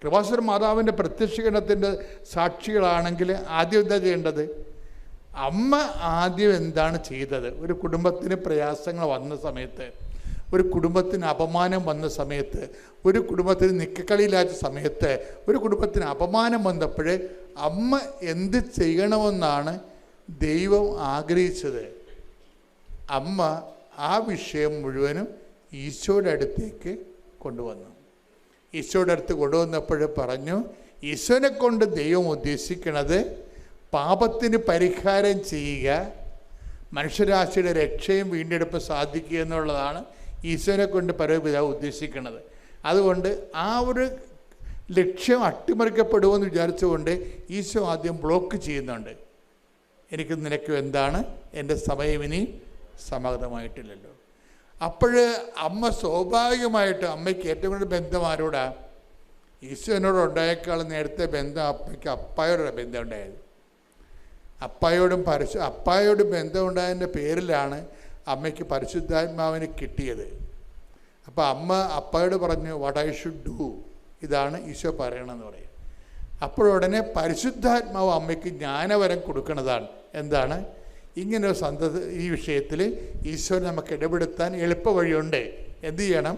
കൃപാസന മാതാവിൻ്റെ പ്രത്യക്ഷീകരണത്തിൻ്റെ സാക്ഷികളാണെങ്കിൽ ആദ്യം എന്താ ചെയ്യേണ്ടത്? അമ്മ ആദ്യം എന്താണ് ചെയ്തത്? ഒരു കുടുംബത്തിന് പ്രയാസങ്ങൾ വന്ന സമയത്ത്, ഒരു കുടുംബത്തിന് അപമാനം വന്ന സമയത്ത്, ഒരു കുടുംബത്തിന് നിക്കക്കളിയില്ലാത്ത സമയത്ത്, ഒരു കുടുംബത്തിന് അപമാനം വന്നപ്പോൾ അമ്മ എന്ത് ചെയ്യണമെന്നാണ് ദൈവം ആഗ്രഹിച്ചത്? അമ്മ ആ വിഷയം മുഴുവനും ഈശോയുടെ അടുത്തേക്ക് കൊണ്ടുവന്നു. ഈശോയുടെ അടുത്ത് കൊണ്ടുവന്നപ്പോൾ പറഞ്ഞു, ഈശോനെ കൊണ്ട് ദൈവം ഉദ്ദേശിക്കുന്നത് പാപത്തിന് പരിഹാരം ചെയ്യുക, മനുഷ്യരാശിയുടെ രക്ഷയും വീണ്ടെടുപ്പ് സാധിക്കുക എന്നുള്ളതാണ് ഈശോനെ കൊണ്ട് പരമപിതാവ് ഉദ്ദേശിക്കുന്നത്. അതുകൊണ്ട് ആ ഒരു ലക്ഷ്യം അട്ടിമറിക്കപ്പെടുമെന്ന് വിചാരിച്ചുകൊണ്ട് ഈശോ ആദ്യം ബ്ലോക്ക് ചെയ്യുന്നുണ്ട്. എനിക്ക് നിനക്ക് എന്താണ്? എൻ്റെ സമയം ഇനി സമാഗതമായിട്ടില്ലല്ലോ. അപ്പോൾ അമ്മ സ്വാഭാവികമായിട്ട്, അമ്മയ്ക്ക് ഏറ്റവും കൂടുതൽ ബന്ധം ആരോടാ? ഈശോനോട് ഉണ്ടായേക്കാളും നേരത്തെ ബന്ധം അപ്പയ്ക്ക് അപ്പായോടാണ് ബന്ധം ഉണ്ടായത്. അപ്പായോടും ബന്ധം ഉണ്ടായതിൻ്റെ പേരിലാണ് അമ്മയ്ക്ക് പരിശുദ്ധാത്മാവിനെ കിട്ടിയത്. അപ്പോൾ അമ്മ അപ്പായോട് പറഞ്ഞു, വാട്ട് ഐ ഷുഡ് ഡു, ഇതാണ് ഈശോ പറയണമെന്ന് പറയും. അപ്പോഴുടനെ പരിശുദ്ധാത്മാവ് അമ്മയ്ക്ക് ജ്ഞാനവരം കൊടുക്കുന്നതാണ്. എന്താണ്? ഇങ്ങനെ ഈ വിഷയത്തിൽ ഈശോ നമുക്ക് ഇടപെടുത്താൻ എളുപ്പ വഴിയുണ്ട്. എന്ത് ചെയ്യണം?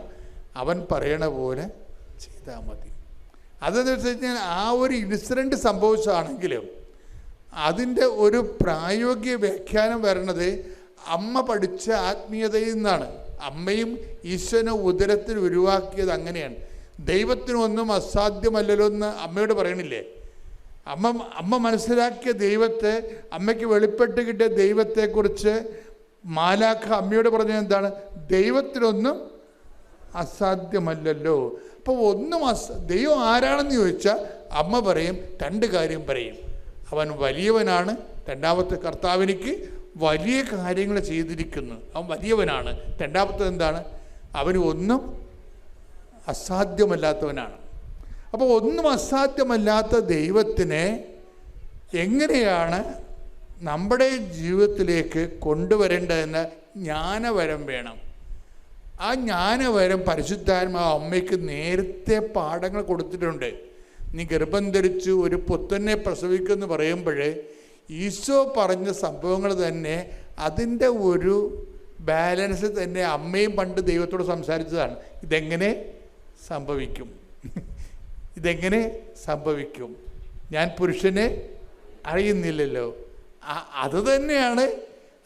അവൻ പറയണ പോലെ ചെയ്താൽ മതി. അതെന്ന് വെച്ച് കഴിഞ്ഞാൽ ആ ഒരു ഇൻസിഡൻറ്റ് സംഭവിച്ചാണെങ്കിലും അതിൻ്റെ ഒരു പ്രായോഗിക വ്യാഖ്യാനം വരണത് അമ്മ പഠിച്ച ആത്മീയതയിൽ നിന്നാണ്. അമ്മയും ഈശോനെ ഉദരത്തിൽ ഉരുവാക്കിയത് അങ്ങനെയാണ്. ദൈവത്തിനൊന്നും അസാധ്യമല്ലല്ലോ എന്ന് അമ്മയോട് പറയണില്ലേ? അമ്മ മനസ്സിലാക്കിയ ദൈവത്തെ, അമ്മയ്ക്ക് വെളിപ്പെട്ട് കിട്ടിയ ദൈവത്തെക്കുറിച്ച് മാലാഖ അമ്മയോട് പറഞ്ഞത് എന്താണ്? ദൈവത്തിനൊന്നും അസാധ്യമല്ലല്ലോ. അപ്പോൾ ദൈവം ആരാണെന്ന് ചോദിച്ചാൽ അമ്മ പറയും, രണ്ട് കാര്യം പറയും. അവൻ വലിയവനാണ്, രണ്ടാമത്തെ കർത്താവിനിക്ക് വലിയ കാര്യങ്ങൾ ചെയ്തിരിക്കുന്നു, അവൻ വലിയവനാണ്. രണ്ടാമത്തെ എന്താണ്? അവന് ഒന്നും അസാധ്യമല്ലാത്തവനാണ്. അപ്പോൾ ഒന്നും അസാധ്യമല്ലാത്ത ദൈവത്തിനെ എങ്ങനെയാണ് നമ്മുടെ ജീവിതത്തിലേക്ക് കൊണ്ടുവരേണ്ടതെന്ന് ജ്ഞാനവരം വേണം. ആ ജ്ഞാനവരം പരിശുദ്ധാത്മാവ് അമ്മയ്ക്ക് നേരത്തെ പാഠങ്ങൾ കൊടുത്തിട്ടുണ്ട്. നീ ഗർഭം ധരിച്ചു ഒരു പുത്രനെ പ്രസവിക്കുമെന്ന് പറയുമ്പോൾ ഈശോ പറഞ്ഞ സംഭവങ്ങൾ തന്നെ അതിൻ്റെ ഒരു ബാലൻസ് തന്നെ അമ്മയും പണ്ട് ദൈവത്തോട് സംസാരിച്ചതാണ്. ഇതെങ്ങനെ സംഭവിക്കും? ഇതെങ്ങനെ സംഭവിക്കും? ഞാൻ പുരുഷനെ അറിയുന്നില്ലല്ലോ. അത് തന്നെയാണ്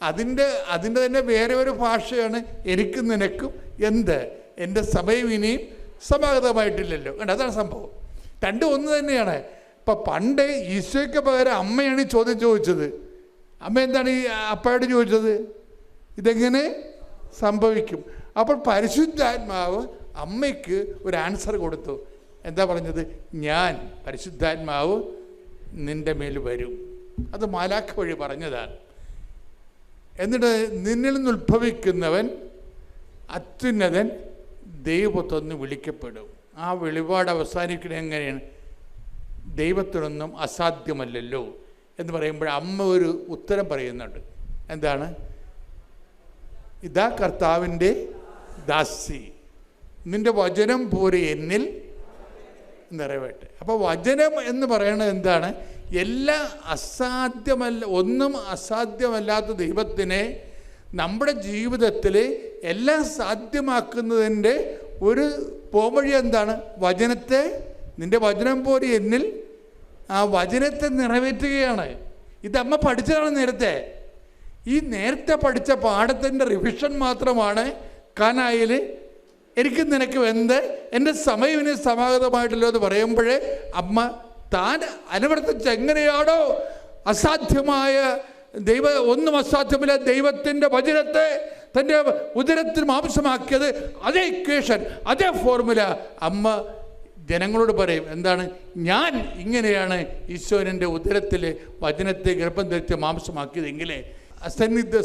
അതിൻ്റെ തന്നെ വേറെ ഒരു ഭാഷയാണ് എനിക്കും നിനക്കും. എന്ത്? എൻ്റെ സമയം ഇനിയും സമാഗതമായിട്ടില്ലല്ലോ. അതാണ് സംഭവം. രണ്ടും ഒന്ന് തന്നെയാണ്. ഇപ്പം പണ്ട് ഈശോയ്ക്ക് പകരം അമ്മയാണ് ഈ ചോദ്യം ചോദിച്ചത്. അമ്മ എന്താണ് ഈ അപ്പയോട് ചോദിച്ചത്? ഇതെങ്ങനെ സംഭവിക്കും? അപ്പോൾ പരിശുദ്ധാത്മാവ് അമ്മയ്ക്ക് ഒരു ആൻസർ കൊടുത്തു. എന്താ പറഞ്ഞത്? ഞാൻ പരിശുദ്ധാത്മാവ് നിൻ്റെ മേൽ വരും. അത് മാലാഖ വഴി പറഞ്ഞതാണ്. എന്നിട്ട് നിന്നിൽ നിന്ന് ഉത്ഭവിക്കുന്നവൻ അത്യുന്നതൻ ദൈവത്തൊന്ന് വിളിക്കപ്പെടും. ആ വെളിപാട് അവസാനിക്കുന്നത് എങ്ങനെയാണ്? ദൈവത്തിനൊന്നും അസാധ്യമല്ലല്ലോ എന്ന് പറയുമ്പോൾ അമ്മ ഒരു ഉത്തരം പറയുന്നുണ്ട്. എന്താണ്? ഇതാ കർത്താവിൻ്റെ ദാസി, നിൻ്റെ വചനം പോലെ എന്നിൽ നിറവേട്ടെ. അപ്പോൾ വചനം എന്ന് പറയുന്നത് എന്താണ്? ഒന്നും അസാധ്യമല്ലാത്ത ദൈവത്തിനെ നമ്മുടെ ജീവിതത്തിൽ എല്ലാം സാധ്യമാക്കുന്നതിൻ്റെ ഒരു പോംവഴി എന്താണ്? വചനത്തെ, നിൻ്റെ വചനം പോലെ എന്നിൽ, ആ വചനത്തെ നിറവേറ്റുകയാണ്. ഇതമ്മ പഠിച്ചതാണ് നേരത്തെ. ഈ നേരത്തെ പഠിച്ച പാഠത്തിൻ്റെ റിവിഷൻ മാത്രമാണ് കാനായിൽ എനിക്ക് നിനക്ക് എന്ത്, എൻ്റെ സമയം ഇനി സമാഗതമായിട്ടല്ലോ എന്ന് പറയുമ്പോഴേ അമ്മ താൻ അനുവർത്തിച്ച് എങ്ങനെയാണോ അസാധ്യമായ ഒന്നും അസാധ്യമല്ല ദൈവത്തിൻ്റെ വചനത്തെ തൻ്റെ ഉദരത്തിൽ മാംസമാക്കിയത്, അതേ ഇക്വേഷൻ, അതേ ഫോർമുല അമ്മ ജനങ്ങളോട് പറയും. എന്താണ്? ഞാൻ ഇങ്ങനെയാണ് ഈശോൻ്റെ ഉദരത്തിൽ വചനത്തെ ഗർഭം ധരിച്ച് മാംസമാക്കിയതെങ്കിൽ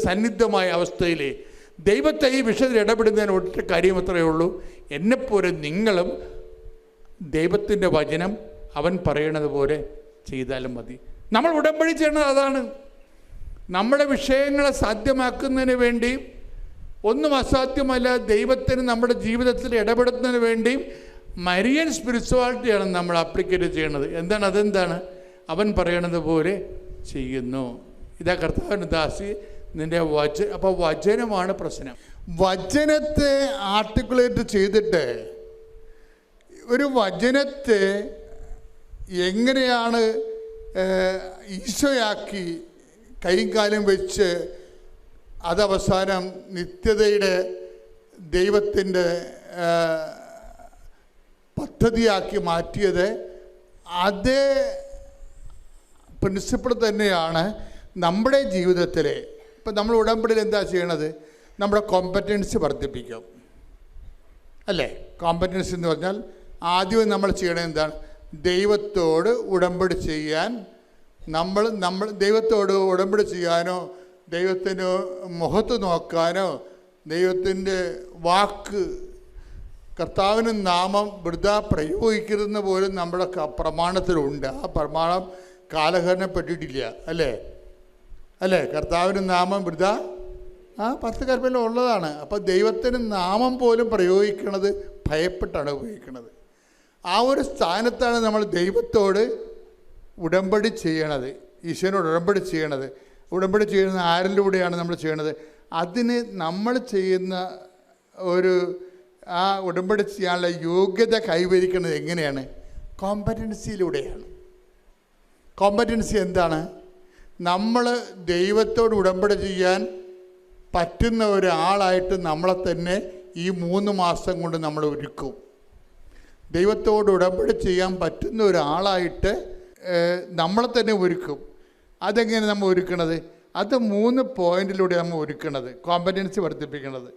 സന്നിഗ്ധമായ അവസ്ഥയിൽ ദൈവത്തെ ഈ വിഷയത്തിൽ ഇടപെടുന്നതിന് ഒറ്റ കാര്യം അത്രയേ ഉള്ളൂ. എന്നെപ്പോലെ നിങ്ങളും ദൈവത്തിൻ്റെ വചനം അവൻ പറയണത് പോലെ ചെയ്താലും മതി. നമ്മൾ ഉടമ്പടി ചെയ്യണത് അതാണ്. നമ്മുടെ വിഷയങ്ങളെ സാധ്യമാക്കുന്നതിന് വേണ്ടിയും ഒന്നും അസാധ്യമല്ല ദൈവത്തിന് നമ്മുടെ ജീവിതത്തിൽ ഇടപെടുന്നതിന് വേണ്ടിയും മരിയൻ സ്പിരിച്വാലിറ്റിയാണ് നമ്മൾ അപ്ലിക്കേറ്റ് ചെയ്യണത്. അതെന്താണ്? അവൻ പറയണത് പോലെ ചെയ്യുന്നു. ഇതാ കർത്താവിന് ദാസി നിൻ്റെ അപ്പോൾ വചനമാണ് പ്രശ്നം. വചനത്തെ ആർട്ടിക്കുലേറ്റ് ചെയ്തിട്ട് ഒരു വചനത്തെ എങ്ങനെയാണ് ഈശോയാക്കി കൈയും കാലും വെച്ച് അതവസാനം നിത്യതയുടെ ദൈവത്തിൻ്റെ പദ്ധതിയാക്കി മാറ്റിയത്, അതേ പ്രിൻസിപ്പിൾ തന്നെയാണ് നമ്മുടെ ജീവിതത്തിൽ. ഇപ്പം നമ്മൾ ഉടമ്പടിയിൽ എന്താ ചെയ്യണത്? നമ്മുടെ കോമ്പറ്റൻസി വർദ്ധിപ്പിക്കും, അല്ലേ? കോമ്പറ്റൻസി എന്ന് പറഞ്ഞാൽ ആദ്യം നമ്മൾ ചെയ്യണത് എന്താണ്? ദൈവത്തോട് ഉടമ്പടി ചെയ്യാൻ നമ്മൾ ദൈവത്തോട് ഉടമ്പടി ചെയ്യാനോ ദൈവത്തിന് മുഖത്ത് നോക്കാനോ ദൈവത്തിൻ്റെ വാക്ക് കർത്താവിന് നാമം വൃഥ പ്രയോഗിക്കുന്ന പോലും നമ്മുടെ പ്രമാണത്തിലുണ്ട്. ആ പ്രമാണം കാലഹരണപ്പെട്ടിട്ടില്ല, അല്ലേ? കർത്താവിന് നാമം വൃഥ 10 കൽപ്പനയിൽ ഉള്ളതാണ്. അപ്പോൾ ദൈവത്തിന് നാമം പോലും പ്രയോഗിക്കുന്നത് ഭയപ്പെട്ടാണ് ഉപയോഗിക്കുന്നത്. ആ ഒരു സ്ഥാനത്താണ് നമ്മൾ ദൈവത്തോട് ഉടമ്പടി ചെയ്യണത്, ഈശോനോട് ഉടമ്പടി ചെയ്യണത്. ഉടമ്പടി ചെയ്യുന്ന ആരിലൂടെയാണ് നമ്മൾ ചെയ്യണത്? അതിന് നമ്മൾ ചെയ്യുന്ന ആ ഉടമ്പടി ചെയ്യാനുള്ള യോഗ്യത കൈവരിക്കുന്നത് എങ്ങനെയാണ്? കോമ്പറ്റൻസിയിലൂടെയാണ്. കോമ്പറ്റൻസി എന്താണ്? നമ്മൾ ദൈവത്തോട് ഉടമ്പടി ചെയ്യാൻ പറ്റുന്ന ഒരാളായിട്ട് നമ്മളെ തന്നെ ഈ 3 മാസം കൊണ്ട് നമ്മൾ ഒരുക്കും. ദൈവത്തോട് ഉടമ്പടി ചെയ്യാൻ പറ്റുന്ന ഒരാളായിട്ട് നമ്മളെ തന്നെ ഒരുക്കും. അതെങ്ങനെ നമ്മൾ ഒരുക്കണത്? അത് 3 പോയിന്റിലൂടെ നമ്മൾ ഒരുക്കണത്, കോമ്പറ്റൻസി വർദ്ധിപ്പിക്കണത്.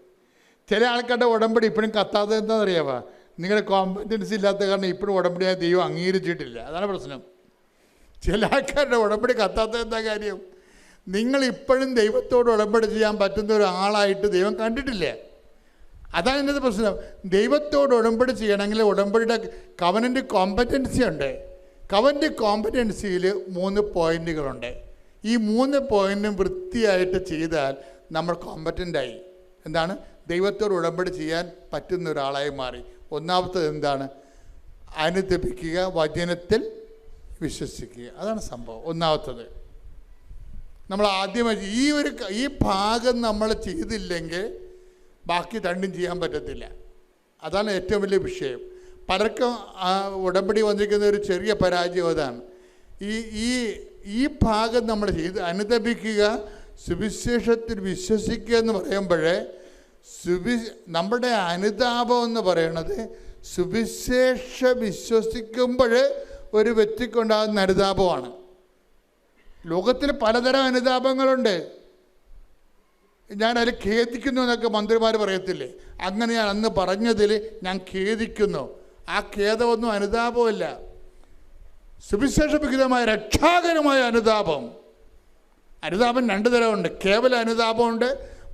ചില ആൾക്കാരുടെ ഉടമ്പടി ഇപ്പോഴും കത്താതെ എന്താണെന്നറിയാമോ? നിങ്ങളുടെ കോമ്പറ്റൻസി ഇല്ലാത്ത കാരണം ഇപ്പോഴും ഉടമ്പടിയായ ദൈവം അംഗീകരിച്ചിട്ടില്ല. അതാണ് പ്രശ്നം. ചില ആൾക്കാരുടെ ഉടമ്പടി കത്താത്ത എന്താ കാര്യം? നിങ്ങളിപ്പോഴും ദൈവത്തോട് ഉടമ്പടി ചെയ്യാൻ പറ്റുന്ന ഒരാളായിട്ട് ദൈവം കണ്ടിട്ടില്ല. അതാണ് എൻ്റെ പ്രശ്നം. ദൈവത്തോട് ഉടമ്പടി ചെയ്യണമെങ്കിൽ ഉടമ്പടിയുടെ കവനൻ്റ് കോമ്പറ്റൻസി ഉണ്ട്. കവനൻ്റ് കോമ്പറ്റൻസിയിൽ 3 പോയിന്റുകളുണ്ട്. ഈ 3 പോയിന്റും വൃത്തിയായിട്ട് ചെയ്താൽ നമ്മൾ കോമ്പറ്റൻ്റായി. എന്താണ്? ദൈവത്തോട് ഉടമ്പടി ചെയ്യാൻ പറ്റുന്ന ഒരാളായി മാറി. ഒന്നാമത്തത് എന്താണ്? അനുതപിക്കുക, വചനത്തിൽ വിശ്വസിക്കുക. അതാണ് സംഭവം. ഒന്നാമത്തത് നമ്മൾ ആദ്യമായി ഈ ഭാഗം നമ്മൾ ചെയ്തില്ലെങ്കിൽ ബാക്കി രണ്ടും ചെയ്യാൻ പറ്റത്തില്ല. അതാണ് ഏറ്റവും വലിയ വിഷയം. പലർക്കും ഉടമ്പടി വന്നിരിക്കുന്ന ഒരു ചെറിയ പരാജയം അതാണ്. ഈ ഭാഗം നമ്മൾ ചെയ്ത് അനുതപിക്കുക, സുവിശേഷത്തിൽ വിശ്വസിക്കുക എന്ന് പറയുമ്പോഴേ നമ്മുടെ അനുതാപം എന്ന് പറയണത് സുവിശേഷ വിശ്വസിക്കുമ്പോൾ ഒരു വ്യക്തിക്കുണ്ടാകുന്ന അനുതാപമാണ്. ലോകത്തിൽ പലതരം അനുതാപങ്ങളുണ്ട്. ഞാൻ അതിൽ ഖേദിക്കുന്നു എന്നൊക്കെ മന്ത്രിമാർ പറയത്തില്ലേ? അങ്ങനെ ഞാൻ അന്ന് പറഞ്ഞതിൽ ഞാൻ ഖേദിക്കുന്നു. ആ ഖേദമൊന്നും അനുതാപമല്ല. സുവിശേഷവിഹിതമായ രക്ഷാകരമായ അനുതാപം. അനുതാപം 2 തരമുണ്ട്. കേവല അനുതാപമുണ്ട്,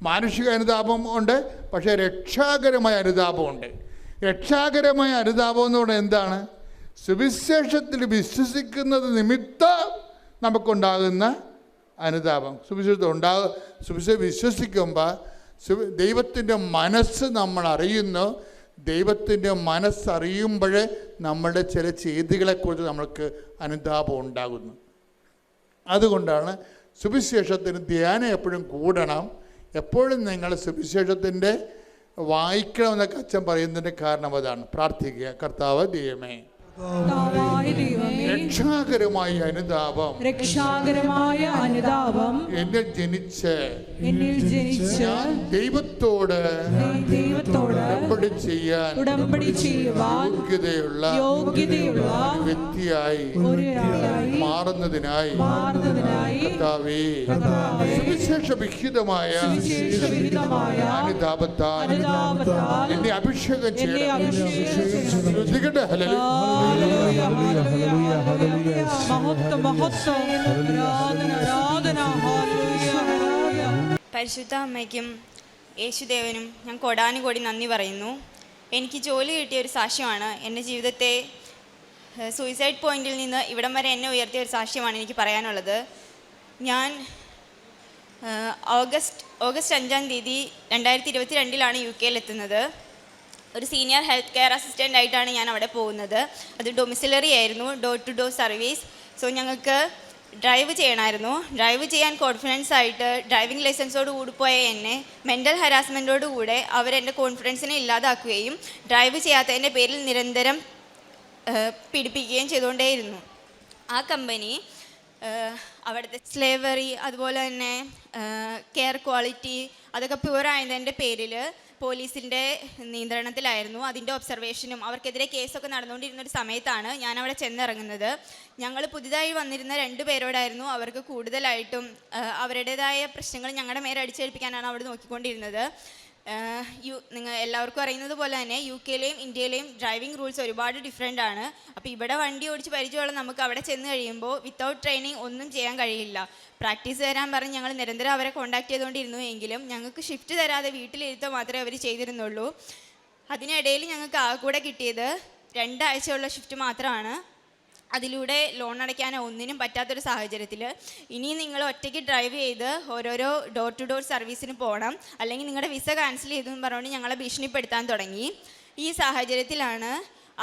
മാനുഷിക അനുതാപം ഉണ്ട്. പക്ഷേ രക്ഷാകരമായ അനുതാപമുണ്ട്. രക്ഷാകരമായ അനുതാപം എന്ന് പറയുന്നത് എന്താണ്? സുവിശേഷത്തിൽ വിശ്വസിക്കുന്നത് നിമിത്തം നമുക്കുണ്ടാകുന്ന അനുതാപം. സുവിശേഷം വിശ്വസിക്കുമ്പോൾ ദൈവത്തിൻ്റെ മനസ്സ് നമ്മൾ അറിയുന്നു. ദൈവത്തിൻ്റെ മനസ്സറിയുമ്പോൾ നമ്മുടെ ചില ചെയ്തികളെക്കുറിച്ച് നമ്മൾക്ക് അനുതാപം ഉണ്ടാകുന്നു. അതുകൊണ്ടാണ് സുവിശേഷത്തിന് ധ്യാനം എപ്പോഴും കൂടണം. എപ്പോഴും നിങ്ങൾ സുവിശേഷത്തിൻ്റെ വായിക്കണമെന്നൊക്കെ അച്ഛൻ പറയുന്നതിൻ്റെ കാരണം അതാണ്. പ്രാർത്ഥിക്കുക, കർത്താവ് ദൈവമേ, രക്ഷാകരമായ അനുതാപം എന്നിൽ ജനിച്ച് ദൈവത്തോട് ഉടമ്പടി ചെയ്യുവാൻ യോഗ്യതയുള്ള വ്യക്തിയായി മാറുന്നതിനായി കർത്താവേ, സുവിശേഷ വിഹിതമായ അനുതാപത്താൽ എന്നെ അഭിഷേകം ചെയ്യണം. പരിശുദ്ധ അമ്മയ്ക്കും യേശുദേവനും ഞാൻ കോടാനുകോടി നന്ദി പറയുന്നു. എനിക്ക് ജോലി കിട്ടിയ ഒരു സാക്ഷ്യമാണ്. എൻ്റെ ജീവിതത്തെ സൂയിസൈഡ് പോയിന്റിൽ നിന്ന് ഇവിടം വരെ എന്നെ ഉയർത്തിയ ഒരു സാക്ഷ്യമാണ് എനിക്ക് പറയാനുള്ളത്. ഞാൻ ഓഗസ്റ്റ് 5 2022 UK-യിൽ എത്തുന്നത്. ഒരു സീനിയർ ഹെൽത്ത് കെയർ അസിസ്റ്റൻ്റ് ആയിട്ടാണ് ഞാൻ അവിടെ പോകുന്നത്. അത് ഡൊമിസിലറി ആയിരുന്നു, door to door service. So ഞങ്ങൾക്ക് ഡ്രൈവ് ചെയ്യണമായിരുന്നു. ഡ്രൈവ് ചെയ്യാൻ കോൺഫിഡൻസ് ആയിട്ട് ഡ്രൈവിംഗ് ലൈസൻസോട് കൂടി പോയ എന്നെ മെൻ്റൽ ഹരാസ്മെൻറ്റോട് കൂടെ അവരെൻ്റെ കോൺഫിഡൻസിനെ ഇല്ലാതാക്കുകയും ഡ്രൈവ് ചെയ്യാത്തതിൻ്റെ പേരിൽ നിരന്തരം പീഡിപ്പിക്കുകയും ചെയ്തുകൊണ്ടേയിരുന്നു. ആ കമ്പനി അവിടുത്തെ സ്ലേവറി, അതുപോലെ തന്നെ കെയർ ക്വാളിറ്റി അതൊക്കെ പ്യുവറായതിൻ്റെ പേരിൽ പോലീസിൻ്റെ നിയന്ത്രണത്തിലായിരുന്നു. അതിൻ്റെ ഒബ്സർവേഷനും അവർക്കെതിരെ കേസൊക്കെ നടന്നുകൊണ്ടിരുന്നൊരു സമയത്താണ് ഞാൻ അവിടെ ചെന്നിറങ്ങുന്നത്. ഞങ്ങൾ പുതിയതായി വന്നിരുന്ന 2 പേരോടായിരുന്നു അവർക്ക് കൂടുതലായിട്ടും അവരുടേതായ പ്രശ്നങ്ങൾ ഞങ്ങളുടെ മേലെ അടിച്ചേൽപ്പിക്കാനാണ് അവിടെ നോക്കിക്കൊണ്ടിരുന്നത്. നിങ്ങൾ എല്ലാവർക്കും അറിയുന്നത് പോലെ തന്നെ UK-ലെയും ഇന്ത്യയിലെയും ഡ്രൈവിംഗ് റൂൾസ് ഒരുപാട് ഡിഫറെൻ്റ് ആണ്. അപ്പോൾ ഇവിടെ വണ്ടി ഓടിച്ച് പരിചയമുള്ള നമുക്ക് അവിടെ ചെന്ന് കഴിയുമ്പോൾ വിത്തൗട്ട് ട്രെയിനിങ് ഒന്നും ചെയ്യാൻ കഴിയില്ല. പ്രാക്ടീസ് തരാൻ പറഞ്ഞ് ഞങ്ങൾ നിരന്തരം അവരെ കോൺടാക്ട് ചെയ്തുകൊണ്ടിരുന്നു. എങ്കിലും ഞങ്ങൾക്ക് ഷിഫ്റ്റ് തരാതെ വീട്ടിലിരുത്തോ മാത്രമേ അവർ ചെയ്തിരുന്നുള്ളൂ. അതിനിടയിൽ ഞങ്ങൾക്ക് ആ കൂടെ കിട്ടിയത് 2 ആഴ്ചയുള്ള ഷിഫ്റ്റ് മാത്രമാണ്. അതിലൂടെ ലോൺ അടയ്ക്കാനോ ഒന്നിനും പറ്റാത്തൊരു സാഹചര്യത്തിൽ ഇനി നിങ്ങൾ ഒറ്റയ്ക്ക് ഡ്രൈവ് ചെയ്ത് ഓരോരോ ഡോർ ടു ഡോർ സർവീസിന് പോകണം, അല്ലെങ്കിൽ നിങ്ങളുടെ വിസ ക്യാൻസൽ ചെയ്തെന്ന് പറഞ്ഞുകൊണ്ട് ഞങ്ങളെ ഭീഷണിപ്പെടുത്താൻ തുടങ്ങി. ഈ സാഹചര്യത്തിലാണ്